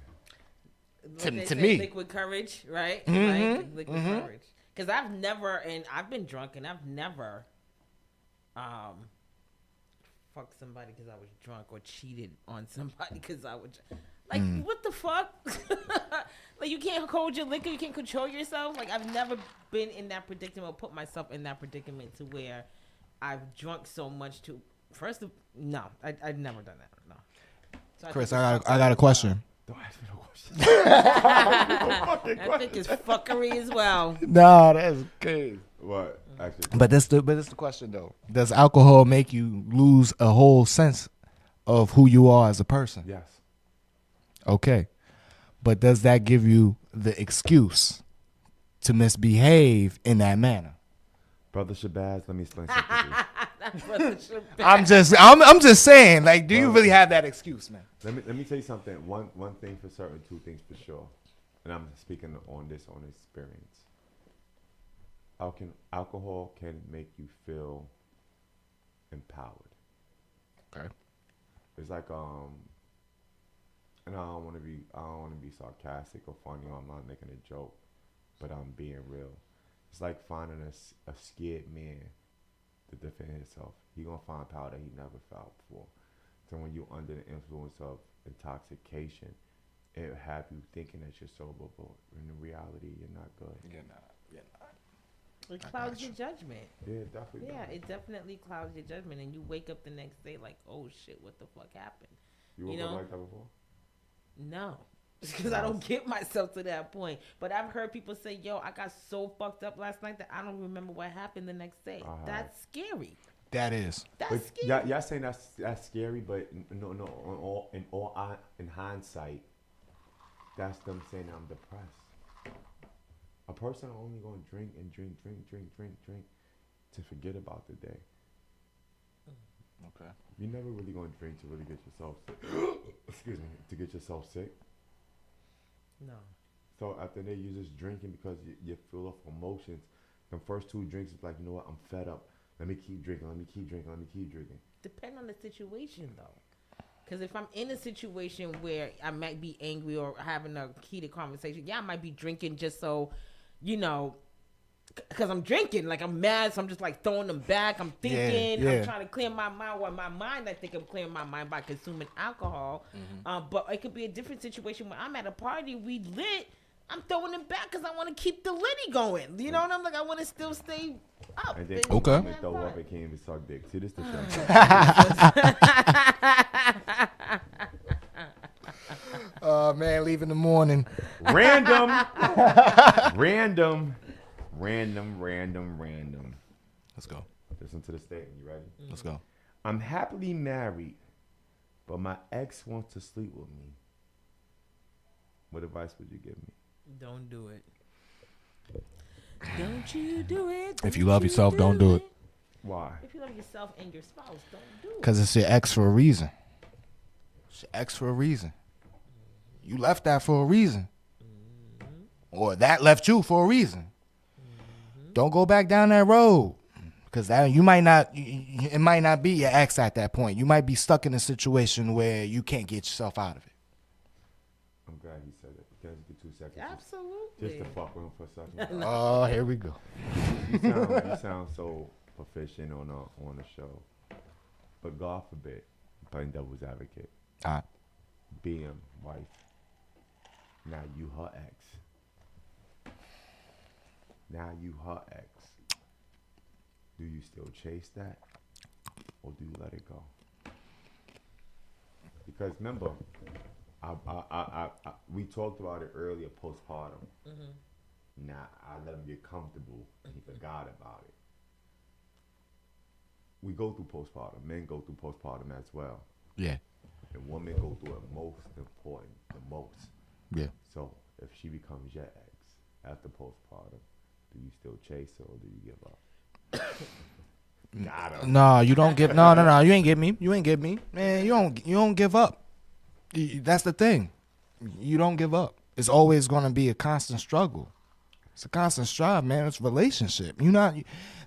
S18: To me,
S17: liquid courage, right?
S18: Mm-hmm.
S17: Like liquid courage. Because I've been drunk and I've never fucked somebody because I was drunk, or cheated on somebody because I was what the fuck? Like, you can't hold your liquor, you can't control yourself. Like, I've never been in that predicament, or put myself in that predicament to where I've drunk so much to. No, I've never done that. No. So
S18: Chris, I got a question.
S16: Don't ask me no questions.
S17: I think it's fuckery as well.
S18: No, that's crazy.
S16: What? Actually,
S18: but it's the question though. Does alcohol make you lose a whole sense of who you are as a person?
S16: Yes.
S18: Okay. But does that give you the excuse to misbehave in that manner?
S16: Brother Shabazz, let me explain something to you.
S18: I'm just saying, like, do you really have that excuse, man?
S16: Let me tell you something. One thing for certain, two things for sure. And I'm speaking on experience. Alcohol can make you feel empowered.
S18: Okay.
S16: It's like and I don't want to be sarcastic or funny, or I'm not making a joke, but I'm being real. It's like finding a scared man to defend himself. He gonna find power that he never felt before. So when you're under the influence of intoxication, it'll have you thinking that you're sober, but in reality, you're not good.
S18: You're not.
S17: It clouds your judgment.
S16: Yeah, definitely.
S17: Yeah, it definitely clouds your judgment, and you wake up the next day like, oh shit, what the fuck happened?
S16: You woke up like that before?
S17: No, because I don't get myself to that point. But I've heard people say, yo, I got so fucked up last night that I don't remember what happened the next day. That's scary.
S18: That is.
S17: That's scary.
S16: Y'all saying that's scary, but no. In hindsight, that's them saying I'm depressed. A person only gonna drink and drink to forget about the day.
S18: Okay.
S16: You're never really gonna drink to really get yourself sick. Excuse me, to get yourself sick.
S17: No.
S16: So after that, you're just drinking because you feel off emotions. The first 2 drinks is like, you know what, I'm fed up. Let me keep drinking.
S17: Depend on the situation, though. Because if I'm in a situation where I might be angry or having a heated conversation, I might be drinking just so, because I'm drinking. Like, I'm mad, so I'm just, like, throwing them back. I'm thinking. I'm trying to clear my mind. Well, my mind, I think I'm clearing my mind by consuming alcohol. But it could be a different situation where I'm at a party, we lit. I'm throwing them back because I want to keep the litty going. You know what I'm like? I want to still stay up.
S16: And then throw up and can't even suck dick. See, this the
S18: show. Man, leave in the morning.
S16: Random.
S18: Let's go.
S16: Listen to the statement. You ready?
S18: Let's go.
S16: I'm happily married, but my ex wants to sleep with me. What advice would you give me?
S17: Don't do it. Don't you do it.
S18: If you love yourself, don't do it.
S16: Why?
S17: If you love yourself and your spouse, don't do it.
S18: Because it's your ex for a reason. It's your ex for a reason. You left that for a reason. Or that left you for a reason. Don't go back down that road. Because it might not be your ex at that point. You might be stuck in a situation where you can't get yourself out of it.
S16: I'm glad you said it. Can I just get 2 seconds?
S17: Absolutely.
S16: Just to fuck with him for a second.
S18: Oh, here we go.
S16: You sound so proficient on the show. But God forbid, playing devil's advocate. Being wife. Now you her ex. Do you still chase that? Or do you let it go? Because remember, we talked about it earlier, postpartum. Now I let him get comfortable and he forgot about it. We go through postpartum. Men go through postpartum as well.
S18: Yeah.
S16: And women go through it the most.
S18: Yeah.
S16: So if she becomes your ex after postpartum, do you still chase her or do you give up?
S18: No, you don't give. No. You ain't get me. Man, you don't give up. That's the thing. You don't give up. It's always going to be a constant struggle. It's a constant strive, man. It's a relationship.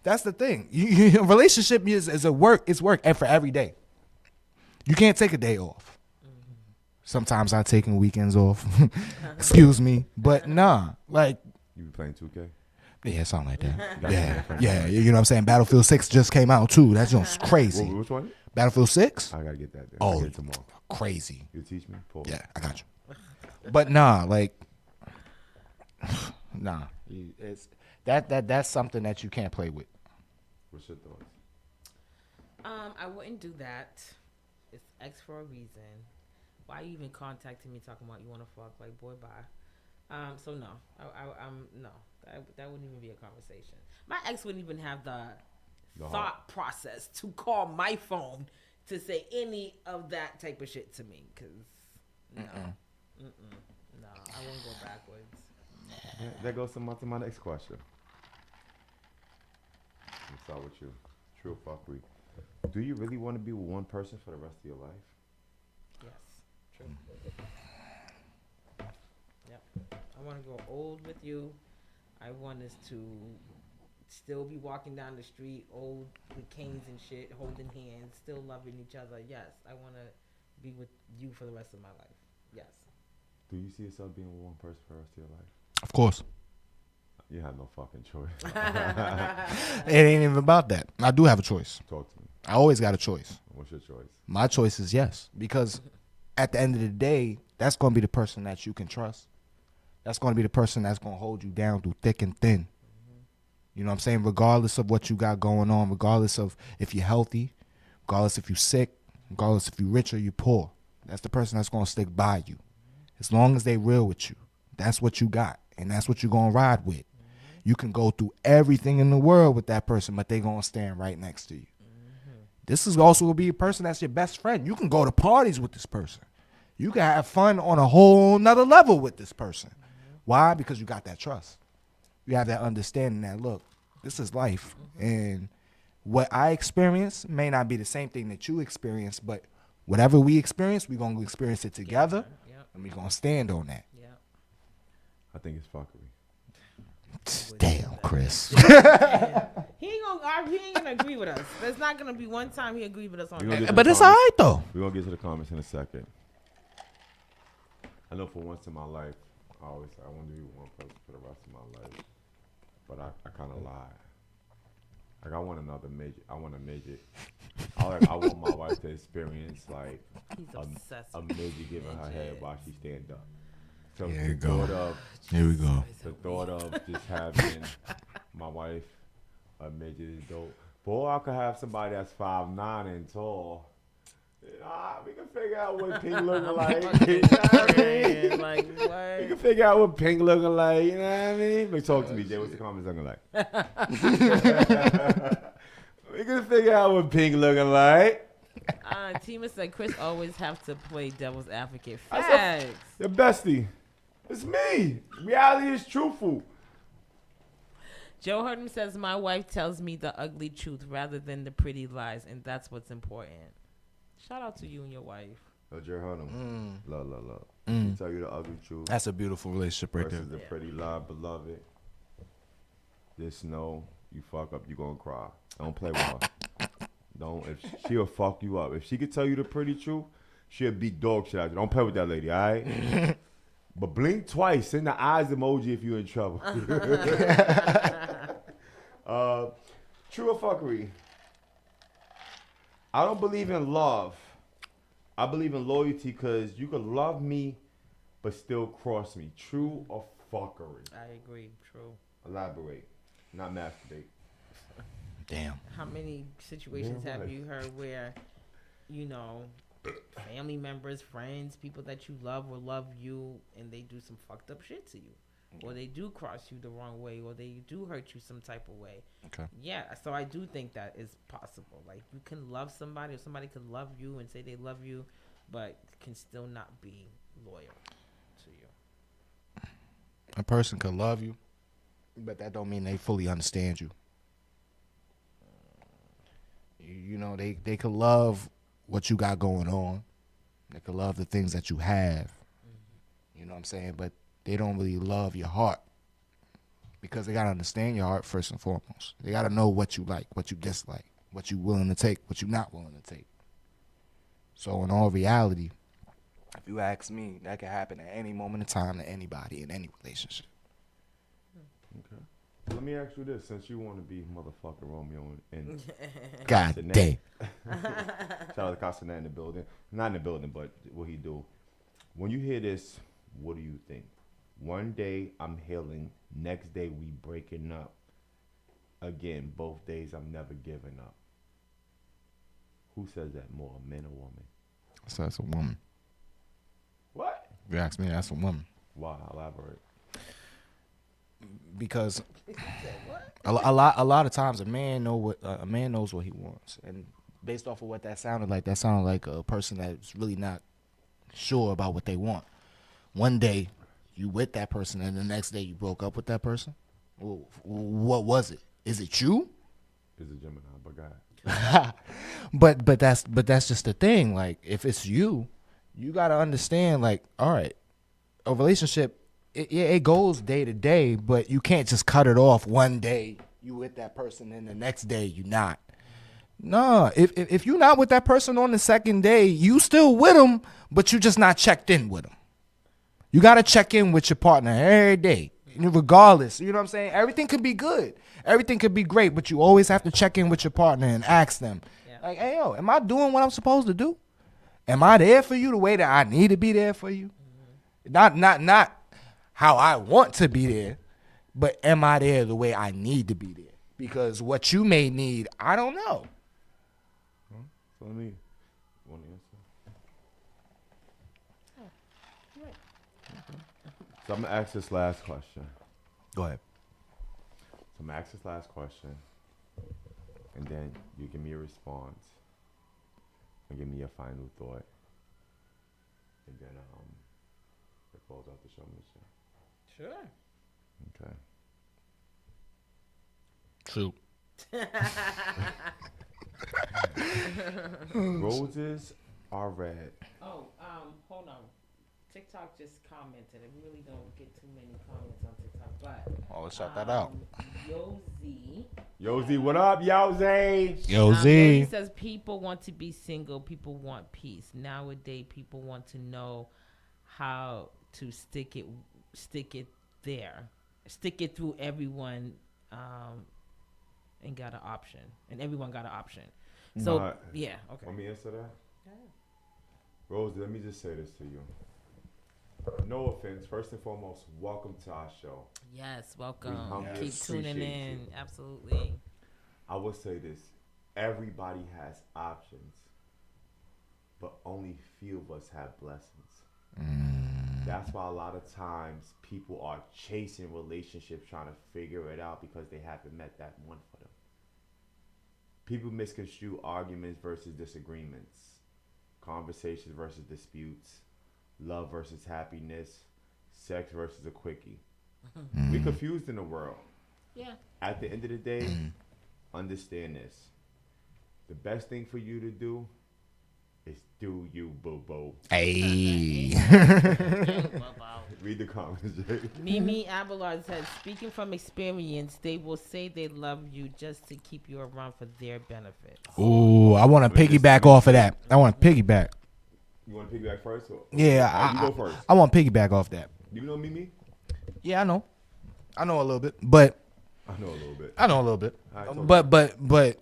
S18: That's the thing. Relationship is a work. It's work and for every day. You can't take a day off. Sometimes I taking weekends off. Excuse me, but nah. Like
S16: you be playing 2K.
S18: Yeah, something like that. Yeah. You know what I'm saying? Battlefield 6 just came out too. That's just crazy.
S16: Which one?
S18: Battlefield 6.
S16: I gotta get that.
S18: Oh,
S16: get it tomorrow.
S18: Crazy.
S16: You teach me? Paul.
S18: Yeah, I got you. But nah, it's that's something that you can't play with.
S16: What's your thoughts?
S17: I wouldn't do that. It's X for a reason. Why you even contacting me talking about you want to fuck? Like, boy, bye. So no, no, that wouldn't even be a conversation. My ex wouldn't even have the thought process to call my phone to say any of that type of shit to me. Cause no, I won't go backwards.
S16: Yeah, that goes to my next question. Let's start with you. True fuckery. Do you really want to be with one person for the rest of your life?
S17: Yes. True. Yep. I want to grow old with you. I want us to still be walking down the street, old with canes and shit, holding hands, still loving each other. Yes. I want to be with you for the rest of my life. Yes.
S16: Do you see yourself being with one person for the rest of your life?
S18: Of course.
S16: You have no fucking choice.
S18: It ain't even about that. I do have a choice.
S16: Talk to me.
S18: I always got a choice.
S16: What's your choice?
S18: My choice is yes. Because at the end of the day, that's going to be the person that you can trust. That's going to be the person that's going to hold you down through thick and thin. You know what I'm saying? Regardless of what you got going on, regardless of if you're healthy, regardless if you're sick, regardless if you're rich or you're poor. That's the person that's going to stick by you. As long as they real with you, that's what you got, and that's what you're going to ride with. You can go through everything in the world with that person, but they're going to stand right next to you. This is also going to be a person that's your best friend. You can go to parties with this person. You can have fun on a whole nother level with this person. Why? Because you got that trust. You have that understanding that, look, this is life. And what I experience may not be the same thing that you experience, but whatever we experience, we're going to experience it together, and we're going to stand on that.
S16: I think it's fuckery.
S18: Damn, Chris.
S17: He ain't gonna agree with us. There's not gonna be one time he agreed with us on that.
S18: But it's all right, though.
S16: We're going to get to the comments in a second. I know for once in my life, I want to be one person for the rest of my life. But I kind of lie. Like, I want another major. I want a major. I want my wife to experience, like, a major giving her head while she stand up. So
S18: Here we go. Here we go.
S16: The thought of just having my wife a major is dope. Boy, I could have somebody that's 5'9" and tall. We can figure out what Pink looking like. You know what I mean?
S17: Like, what?
S16: We can figure out what Pink looking like. You know what I mean? But talk to me, Jay. What's the comments looking like? We can figure out what Pink looking like.
S17: Tima said Chris always have to play devil's advocate.
S16: That's
S17: Facts.
S16: Your bestie. It's me. Reality is truthful.
S17: Joe Hurdham says, my wife tells me the ugly truth rather than the pretty lies, and that's what's important. Shout out to you and your wife.
S16: Joe Hurdham. Love.
S18: Mm.
S16: She tell you the ugly truth.
S18: That's a beautiful relationship right there.
S16: Versus the pretty lie, beloved. Just know you fuck up, you gonna cry. Don't play with her. If she'll fuck you up. If she could tell you the pretty truth, she'll beat dog shit out you. Don't play with that lady, all right? But blink twice. Send the eyes emoji if you're in trouble. True or fuckery? I don't believe in love. I believe in loyalty because you could love me but still cross me. True or fuckery?
S17: I agree. True.
S16: Elaborate. Not masturbate.
S18: Damn.
S17: How many situations have you heard where, family members, friends, people that you love will love you and they do some fucked up shit to you? Or they do cross you the wrong way, or they do hurt you some type of way.
S18: Okay.
S17: Yeah, so I do think that is possible. Like, you can love somebody, or somebody can love you and say they love you, but can still not be loyal to you.
S18: A person could love you, but that don't mean they fully understand you. They could love what you got going on. They could love the things that you have. You know what I'm saying? But they don't really love your heart, because they got to understand your heart first and foremost. They got to know what you like, what you dislike, what you willing to take, what you not willing to take. So in all reality, if you ask me, that could happen at any moment in time to anybody in any relationship.
S16: Okay. Let me ask you this, since you want to be motherfucking Romeo and
S18: God damn.
S16: Shout out to Castanet in the building. Not in the building, but what he do. When you hear this, what do you think? One day I'm healing, next day we breaking up. Again, both days I'm never giving up. Who says that more, a man or woman?
S18: So that's a woman.
S16: What?
S18: If you ask me, that's a woman.
S16: Why? Elaborate.
S18: Because a lot of times a man knows what he wants, and based off of what that sounded like a person that's really not sure about what they want. One day you with that person, and the next day you broke up with that person. Well, what was it? Is it you?
S16: It's a Gemini, but God.
S18: but that's just the thing. Like, if it's you gotta understand. Like, all right, a relationship. It goes day to day, but you can't just cut it off one day. You with that person, and the next day you not. No, if you're not with that person on the second day, you still with them, but you just not checked in with them. You got to check in with your partner every day, regardless. You know what I'm saying? Everything could be good. Everything could be great, but you always have to check in with your partner and ask them, like, hey, yo, am I doing what I'm supposed to do? Am I there for you the way that I need to be there for you? Not how I want to be there, but am I there the way I need to be there? Because what you may need, I don't know.
S16: So let me want to answer. So I'm gonna ask this last question.
S18: Go ahead.
S16: So I'm gonna ask this last question, and then you give me a response, and give me your final thought, and then it falls out the show, Michelle.
S17: Sure.
S16: Okay. Roses are red.
S17: Oh, hold on. TikTok just commented. I really don't get too many comments on TikTok, but
S18: let's shout that out.
S16: Yozy, what up, Yozy?
S17: Yozy says people want to be single. People want peace. Nowadays, people want to know how to stick it there, stick it through everyone, and got an option, and everyone got an option. So yeah, okay.
S16: Want me to answer that? Yeah. Rose, let me just say this to you. No offense. First and foremost, welcome to our show.
S17: Yes, welcome. Keep tuning in. You. Absolutely.
S16: I will say this. Everybody has options, but only few of us have blessings. That's why a lot of times people are chasing relationships, trying to figure it out because they haven't met that one for them. People misconstrue arguments versus disagreements, conversations versus disputes, love versus happiness, sex versus a quickie. We're confused in the world.
S17: Yeah.
S16: At the end of the day, understand this. The best thing for you to do is do you, boo-boo.
S18: Hey.
S16: Read the comments.
S17: Mimi Abelard says, speaking from experience, they will say they love you just to keep you around for their benefits.
S18: Ooh, I want to piggyback off of that. I want to piggyback.
S16: You want to piggyback first? Or?
S18: Yeah,
S16: you go first.
S18: I want to piggyback off that.
S16: Do you know Mimi?
S18: Yeah, I know a little bit, but
S16: I know a little bit.
S18: Right, but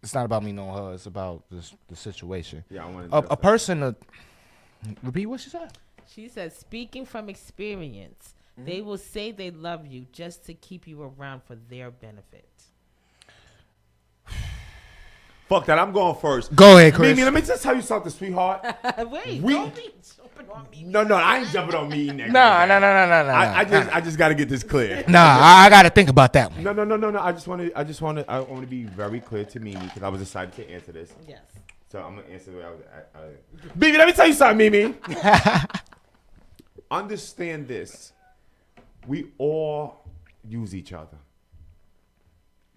S18: it's not about me knowing her. It's about the situation.
S16: Yeah, I want
S18: a person. Repeat what she said.
S17: She says, speaking from experience, they will say they love you just to keep you around for their benefit.
S16: Fuck that. I'm going first.
S18: Go ahead, Chris.
S16: Mimi, let me just tell you something, sweetheart.
S17: Wait, don't be jumping on me.
S16: No, I ain't jumping on me, nigga.
S18: No.
S16: I just got to get this clear.
S18: Nah, I got to think about that one.
S16: No. I want to be very clear to Mimi because I was excited to answer this.
S17: Yes.
S16: So I'm going to answer the way I was. Mimi, let me tell you something, Mimi. Understand this. We all use each other.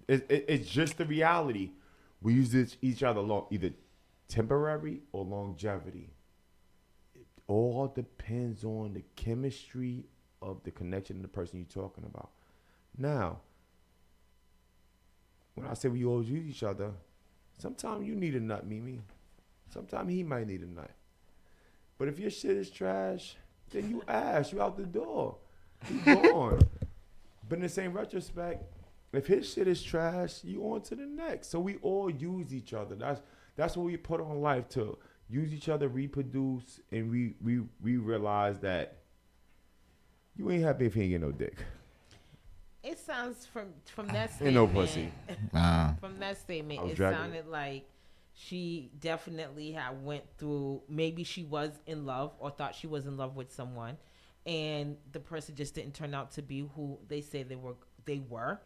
S16: It's just the reality. We use each other either temporary or longevity. It all depends on the chemistry of the connection of the person you're talking about. Now, when I say we all use each other, sometimes you need a nut, Mimi. Sometimes he might need a nut. But if your shit is trash, then you out the door. You gone. But in the same retrospect, if his shit is trash, you on to the next. So we all use each other. That's what we put on life, to use each other, reproduce, and we realize that you ain't happy if you ain't get no dick.
S17: It sounds from that statement.
S16: Ain't no pussy.
S17: From that statement, it sounded like she definitely had went through. Maybe she was in love or thought she was in love with someone, and the person just didn't turn out to be who they say they were,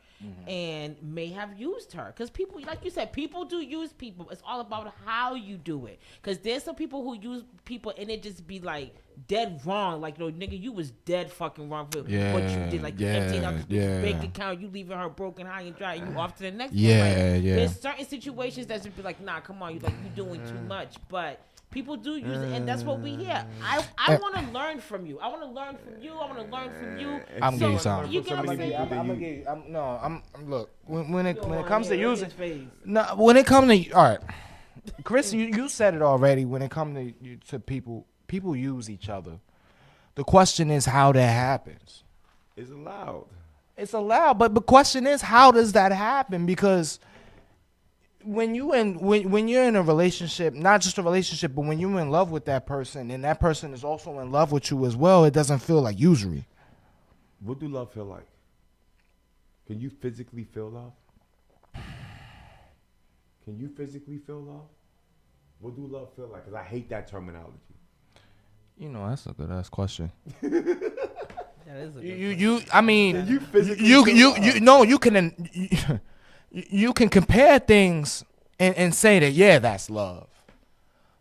S17: and may have used her. Because people, like you said, people do use people. It's all about how you do it. Because there's some people who use people and it just be like dead wrong. Like, no, nigga, you was dead fucking wrong for what you did. Like, you emptying out this bank account, you leaving her broken high and dry, and you off to the next one. Like, there's certain situations that should be like, nah, come on, you doing too much. But people do use it, and that's what we hear. I want to learn from you. I want to learn from you. I want to learn from you.
S18: I'm getting something.
S17: You get what I'm saying?
S18: Look, when it comes to using, when it comes to, all right, Chris, you said it already. When it comes to people use each other. The question is how that happens.
S16: It's allowed.
S18: It's allowed, but the question is, how does that happen? Because when you're in a relationship, not just a relationship, but when you're in love with that person and that person is also in love with you as well, it doesn't feel like usury.
S16: What do love feel like? Can you physically feel love? Can you physically feel love? What do love feel like? Because I hate that terminology.
S18: You know, that's a good ass question.
S17: That is a good
S18: You I mean,
S16: Can you physically
S18: you can compare things and say that, yeah, that's love.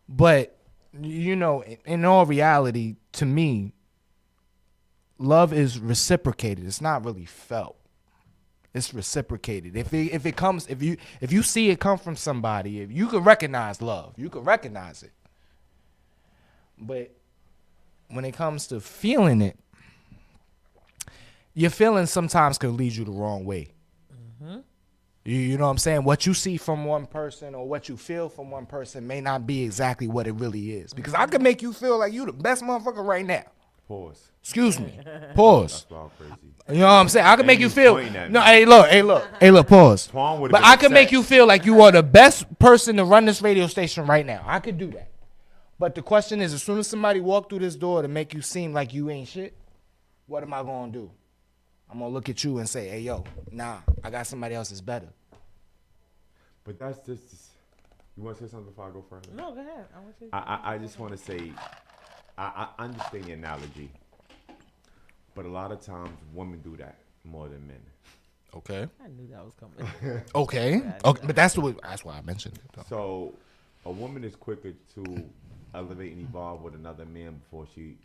S18: But, you know, in all reality, to me, love is reciprocated. It's not really felt. It's reciprocated. If you see it come from somebody, if you can recognize love, you can recognize it. But when it comes to feeling it, your feelings sometimes can lead you the wrong way.
S17: Mm-hmm.
S18: You know what I'm saying? What you see from one person or what you feel from one person may not be exactly what it really is. Because I could make you feel like you the best motherfucker right now.
S16: Pause.
S18: Excuse me. Pause.
S16: That's all crazy.
S18: You know what I'm saying? I can make you feel.
S16: Pointing
S18: No,
S16: at me.
S18: hey, look. Pause.
S16: Twan would've
S18: But
S16: been
S18: I can
S16: upset.
S18: make you feel like you are the best person to run this radio station right now. I could do that. But the question is, as soon as somebody walk through this door to make you seem like you ain't shit, what am I gonna do? I'm gonna look at you and say, hey, yo, nah, I got somebody else that's better.
S16: But that's just. You want to say something before I go further?
S17: No, go ahead. I want you.
S16: I just want to say, I understand the analogy, but a lot of times women do that more than men.
S18: Okay.
S17: I knew that was coming.
S18: Okay. But that's why I mentioned it. Though.
S16: So, a woman is quicker to elevate and evolve with another man before she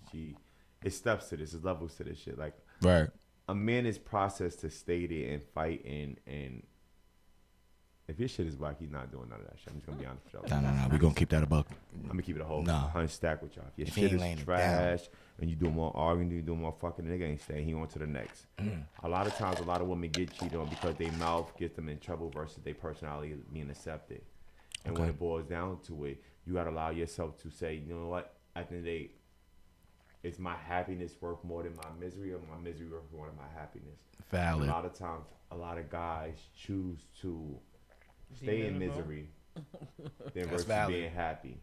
S16: it steps to this, it levels to this shit. Like,
S18: right.
S16: A man is processed to stay there and fight and if your shit is black, he's not doing none of that shit. I'm just gonna be honest with y'all.
S18: No. We're gonna keep that a buck.
S16: I'm gonna keep it a whole
S18: Nah.
S16: 100 stack with y'all. If
S18: If
S16: your
S18: he
S16: shit
S18: ain't laying
S16: is
S18: it
S16: trash and you do more arguing, you do more fucking, the nigga ain't staying. He on to the next. A lot of times, a lot of women get cheated on because their mouth gets them in trouble versus their personality being accepted. And when
S18: Okay.
S16: it boils down to it, you gotta allow yourself to say, you know what? At the end of the day, is my happiness worth more than my misery, or my misery worth more than my happiness?
S18: Valid.
S16: And a lot of times, a lot of guys choose to stay in misery than versus
S18: valid.
S16: being happy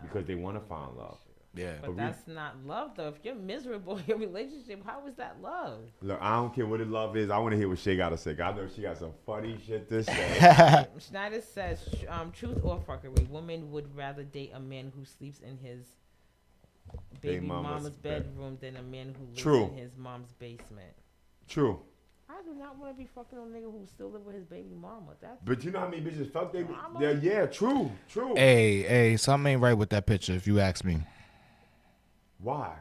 S16: because they want to find love.
S18: Yeah.
S17: But that's not love, though. If you're miserable in your relationship, how is that love?
S16: Look, I don't care what the love is. I want to hear what Shay got to say. I know she got some funny shit to say.
S17: Schneider says, truth or fuckery, women would rather date a man who sleeps in his baby mama's bedroom than a man who lives in his mom's basement.
S16: True.
S17: I do not want to be fucking a nigga who still live with his baby mama.
S16: But you know how many bitches fuck they? Yeah, true.
S18: Hey, something ain't right with that picture if you ask me.
S16: Why?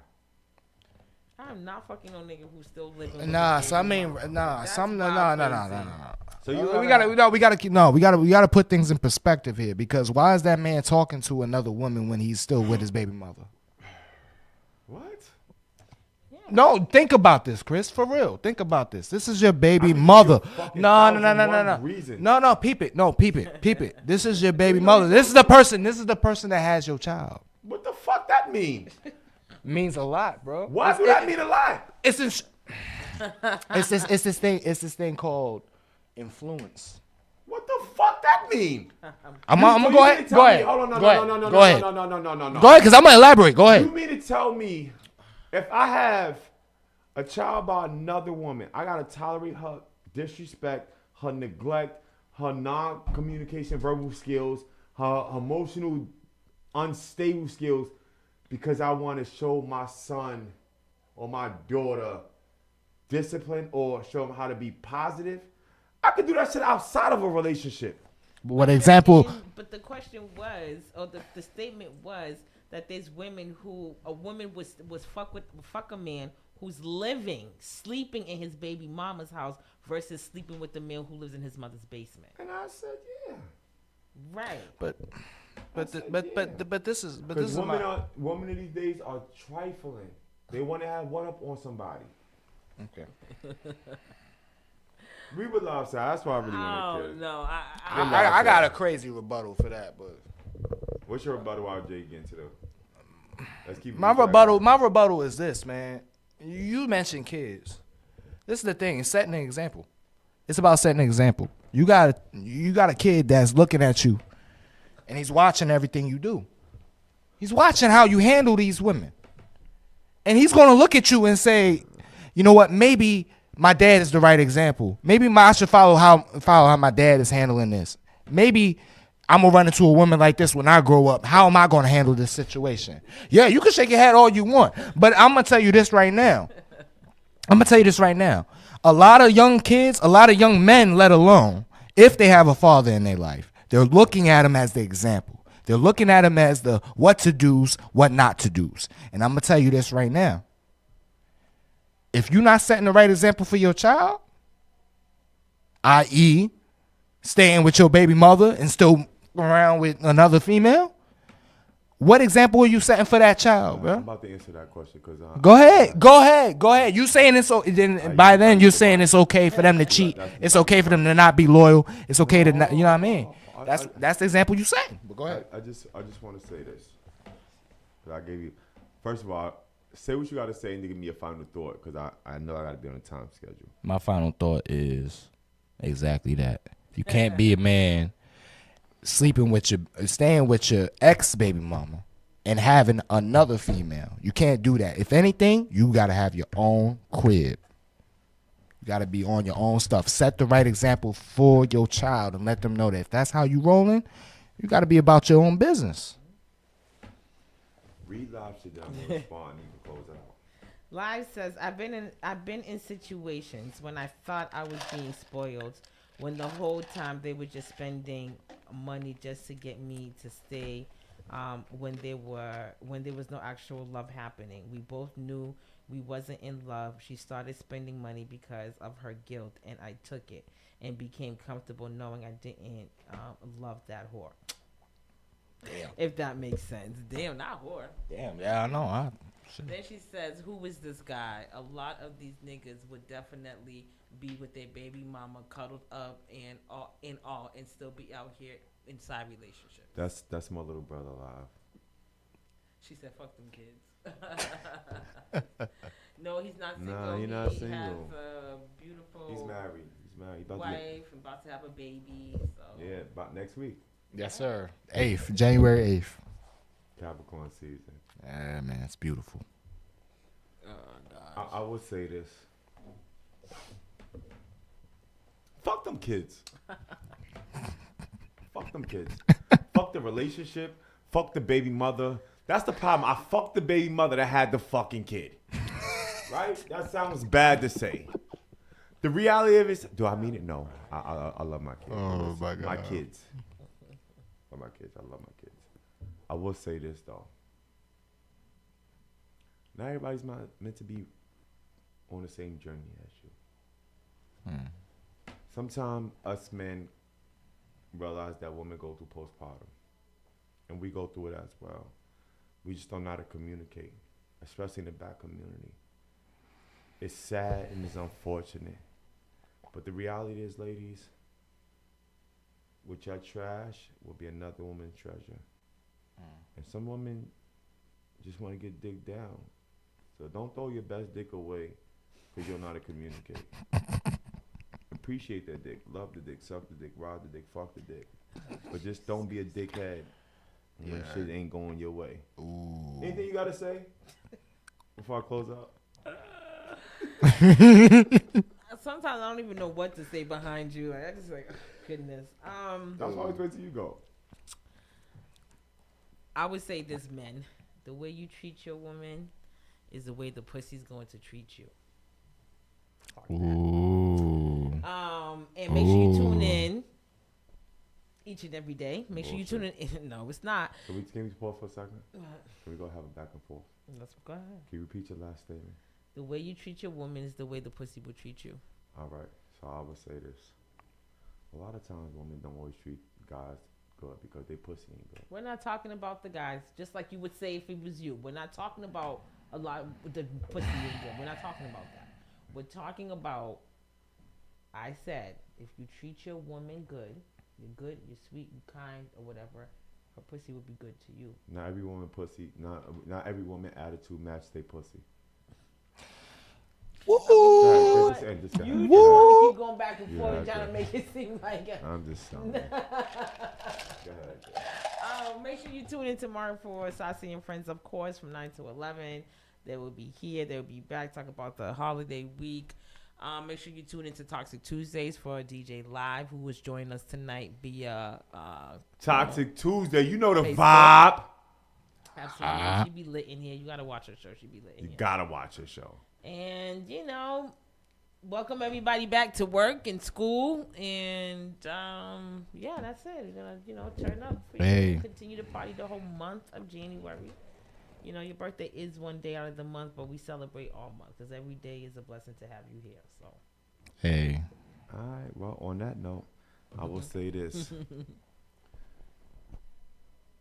S17: I'm not fucking no nigga who still living with
S18: Nah,
S17: his baby
S18: something
S17: mama.
S18: ain't nah,
S17: That's
S18: some
S17: wild
S18: no.
S17: crazy.
S16: So
S18: we gotta put things in perspective here, because why is that man talking to another woman when he's still with his baby mother?
S16: What?
S18: No, think about this, Chris. For real, think about this. This is your baby mother. No. Peep it. This is your baby mother. This is the person that has your child.
S16: What the fuck that mean?
S18: Means a lot, bro.
S16: Why does that mean a lot?
S18: It's this thing called influence.
S16: What the fuck that mean?
S18: I'm gonna go ahead. Go ahead.
S16: Hold on, no.
S18: Go ahead,
S16: Because
S18: I'm gonna elaborate. Go ahead.
S16: You mean to tell me if I have a child by another woman, I gotta tolerate her disrespect, her neglect, her non-communication verbal skills, her emotional unstable skills, because I want to show my son or my daughter discipline or show them how to be positive? I could do that shit outside of a relationship.
S18: What example?
S17: But the question was, or the statement was, that there's women who a woman was fuck a man who's sleeping in his baby mama's house versus sleeping with the man who lives in his mother's basement.
S16: And I said, yeah.
S17: Right.
S18: But this is
S16: women these days are trifling. They want to have one up on somebody.
S18: Okay.
S16: We would love that. That's why I really want to kill.
S17: No,
S18: I got a crazy rebuttal for that, but
S16: what's your rebuttal while Jay get into the? Let's keep
S18: my rebuttal is this, man. You mentioned kids. This is the thing. It's setting an example. It's about setting an example. You got a kid that's looking at you, and he's watching everything you do. He's watching how you handle these women, and he's gonna look at you and say, you know what? Maybe my dad is the right example. Maybe I should follow how my dad is handling this. Maybe I'm gonna run into a woman like this when I grow up. How am I gonna handle this situation? Yeah, you can shake your head all you want, but I'm gonna tell you this right now. A lot of young kids, a lot of young men, let alone, if they have a father in their life, they're looking at him as the example. They're looking at him as the what to do's, what not to do's. And I'm gonna tell you this right now. If you're not setting the right example for your child, i.e., staying with your baby mother and still around with another female, what example are you setting for that child, bro?
S16: I'm about to answer that question because
S18: Go ahead. You saying it's so? Then by then you're saying it's okay for them to cheat. It's okay for them to not be loyal. It's okay to not. You know what I mean? That's the example you setting. But go ahead.
S16: I just want to say this. 'Cause I gave you. First of all, say what you got to say and give me a final thought because I know I got to be on a time schedule.
S18: My final thought is exactly that. You can't be a man staying with your ex baby mama and having another female. You can't do that. If anything, you got to have your own crib. You got to be on your own stuff. Set the right example for your child and let them know that if that's how you rolling, you got to be about your own business.
S16: Read live shit down and respond. You can close out.
S17: Live says, I've been in situations when I thought I was being spoiled, when the whole time they were just spending money just to get me to stay, when there was no actual love happening. We both knew we wasn't in love. She started spending money because of her guilt, and I took it and became comfortable knowing I didn't love that whore. Damn. If that makes sense. Damn, not whore.
S18: Damn, yeah, I know.
S17: Then she says, who is this guy? A lot of these niggas would definitely be with their baby mama cuddled up and still be out here inside relationships.
S16: That's my little brother live.
S17: She said, fuck them kids. No, he's not single.
S16: Nah, he's not single.
S17: He has a beautiful
S16: He's married.
S17: wife and about to have a baby. So.
S16: Yeah, about next week.
S18: Yes, sir. 8th, January 8th.
S16: Capricorn season.
S18: Yeah, man, it's beautiful.
S16: I would say this. Fuck them kids. Fuck them kids. Fuck the relationship. Fuck the baby mother. That's the problem. I fucked the baby mother that had the fucking kid. Right? That sounds bad to say. The reality of it is, do I mean it? No. I love my kids.
S18: Oh, my God.
S16: My kids. I love my kids. I love my kids. I will say this, though. Not everybody's not meant to be on the same journey as you. Sometimes us men realize that women go through postpartum. And we go through it as well. We just don't know how to communicate, especially in the Black community. It's sad and it's unfortunate. But the reality is, ladies, with your trash will be another woman's treasure. And some women just want to get dick down. So don't throw your best dick away because you don't know how to communicate. Appreciate that dick. Love the dick. Suck the dick. Ride the dick. Fuck the dick. But just don't be a dickhead when shit ain't going your way.
S18: Ooh.
S16: Anything you got to say before I close out?
S17: Sometimes I don't even know what to say behind you. I just like, oh, goodness.
S16: That's why I was waiting till you go.
S17: I would say this, men. The way you treat your woman is the way the pussy's going to treat you.
S18: Ooh.
S17: And make sure you tune in each and every day. Make sure you tune in. No, it's not.
S16: Can we pause for a second? Can we go have a back and forth?
S17: Let's go ahead.
S16: Can you repeat your last statement?
S17: The way you treat your woman is the way the pussy will treat you.
S16: All right. So I would say this. A lot of times women don't always treat guys good because they pussy ain't good.
S17: We're not talking about the guys, just like you would say if it was you. We're not talking about a lot of the pussy ain't good. We're not talking about that. We're talking about, I said, if you treat your woman good, you're good, you're sweet, you're kind, or whatever, her pussy will be good to you.
S16: Not every woman pussy, not every woman attitude match their pussy.
S17: You just want to keep going back and forth and trying to make it seem like
S16: I'm just telling you. Go ahead.
S17: Make sure you tune in tomorrow for Saucy and Friends, of course, from 9 to 11. They will be here. They will be back, talk about the holiday week. Make sure you tune into Toxic Tuesdays for DJ Live, who was joining us tonight via
S16: Toxic Tuesday. You know the
S17: Facebook.
S16: vibe.
S17: Absolutely. She be lit in here. You got to watch her show. She be lit in here.
S16: You got to watch her show.
S17: And, welcome everybody back to work and school. And, that's it. We're going to, turn up for you. Continue to party the whole month of January. Your birthday is one day out of the month, but we celebrate all month because every day is a blessing to have you here. So.
S16: Hey. All right. Well, on that note, I will say this.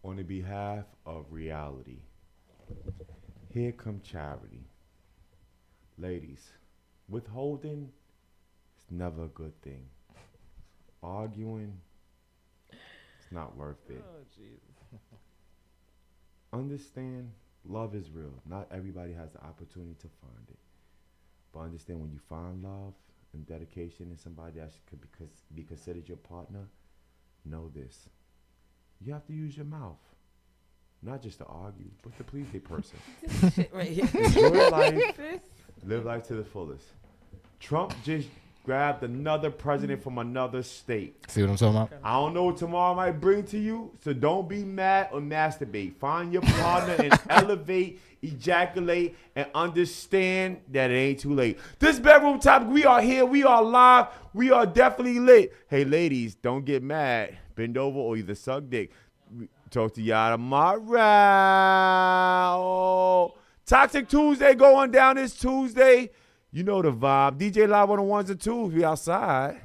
S16: On the behalf of reality, here come charity. Ladies, withholding is never a good thing. Arguing, it's not worth it.
S17: Oh, Jesus.
S16: Understand, love is real. Not everybody has the opportunity to find it. But understand, when you find love and dedication in somebody that could be considered your partner, know this. You have to use your mouth. Not just to argue, but to please a person.
S17: Shit right here.
S16: Enjoy life. Live life to the fullest. Trump just grabbed another president from another state.
S18: See what I'm talking about?
S16: I don't know what tomorrow might bring to you, so don't be mad or masturbate. Find your partner and elevate, ejaculate, and understand that it ain't too late. This bedroom topic, we are here. We are live. We are definitely lit. Hey, ladies, don't get mad. Bend over or either suck dick. Talk to y'all tomorrow. Toxic Tuesday going down this Tuesday. You know the vibe. DJ Live on the ones and twos. We outside.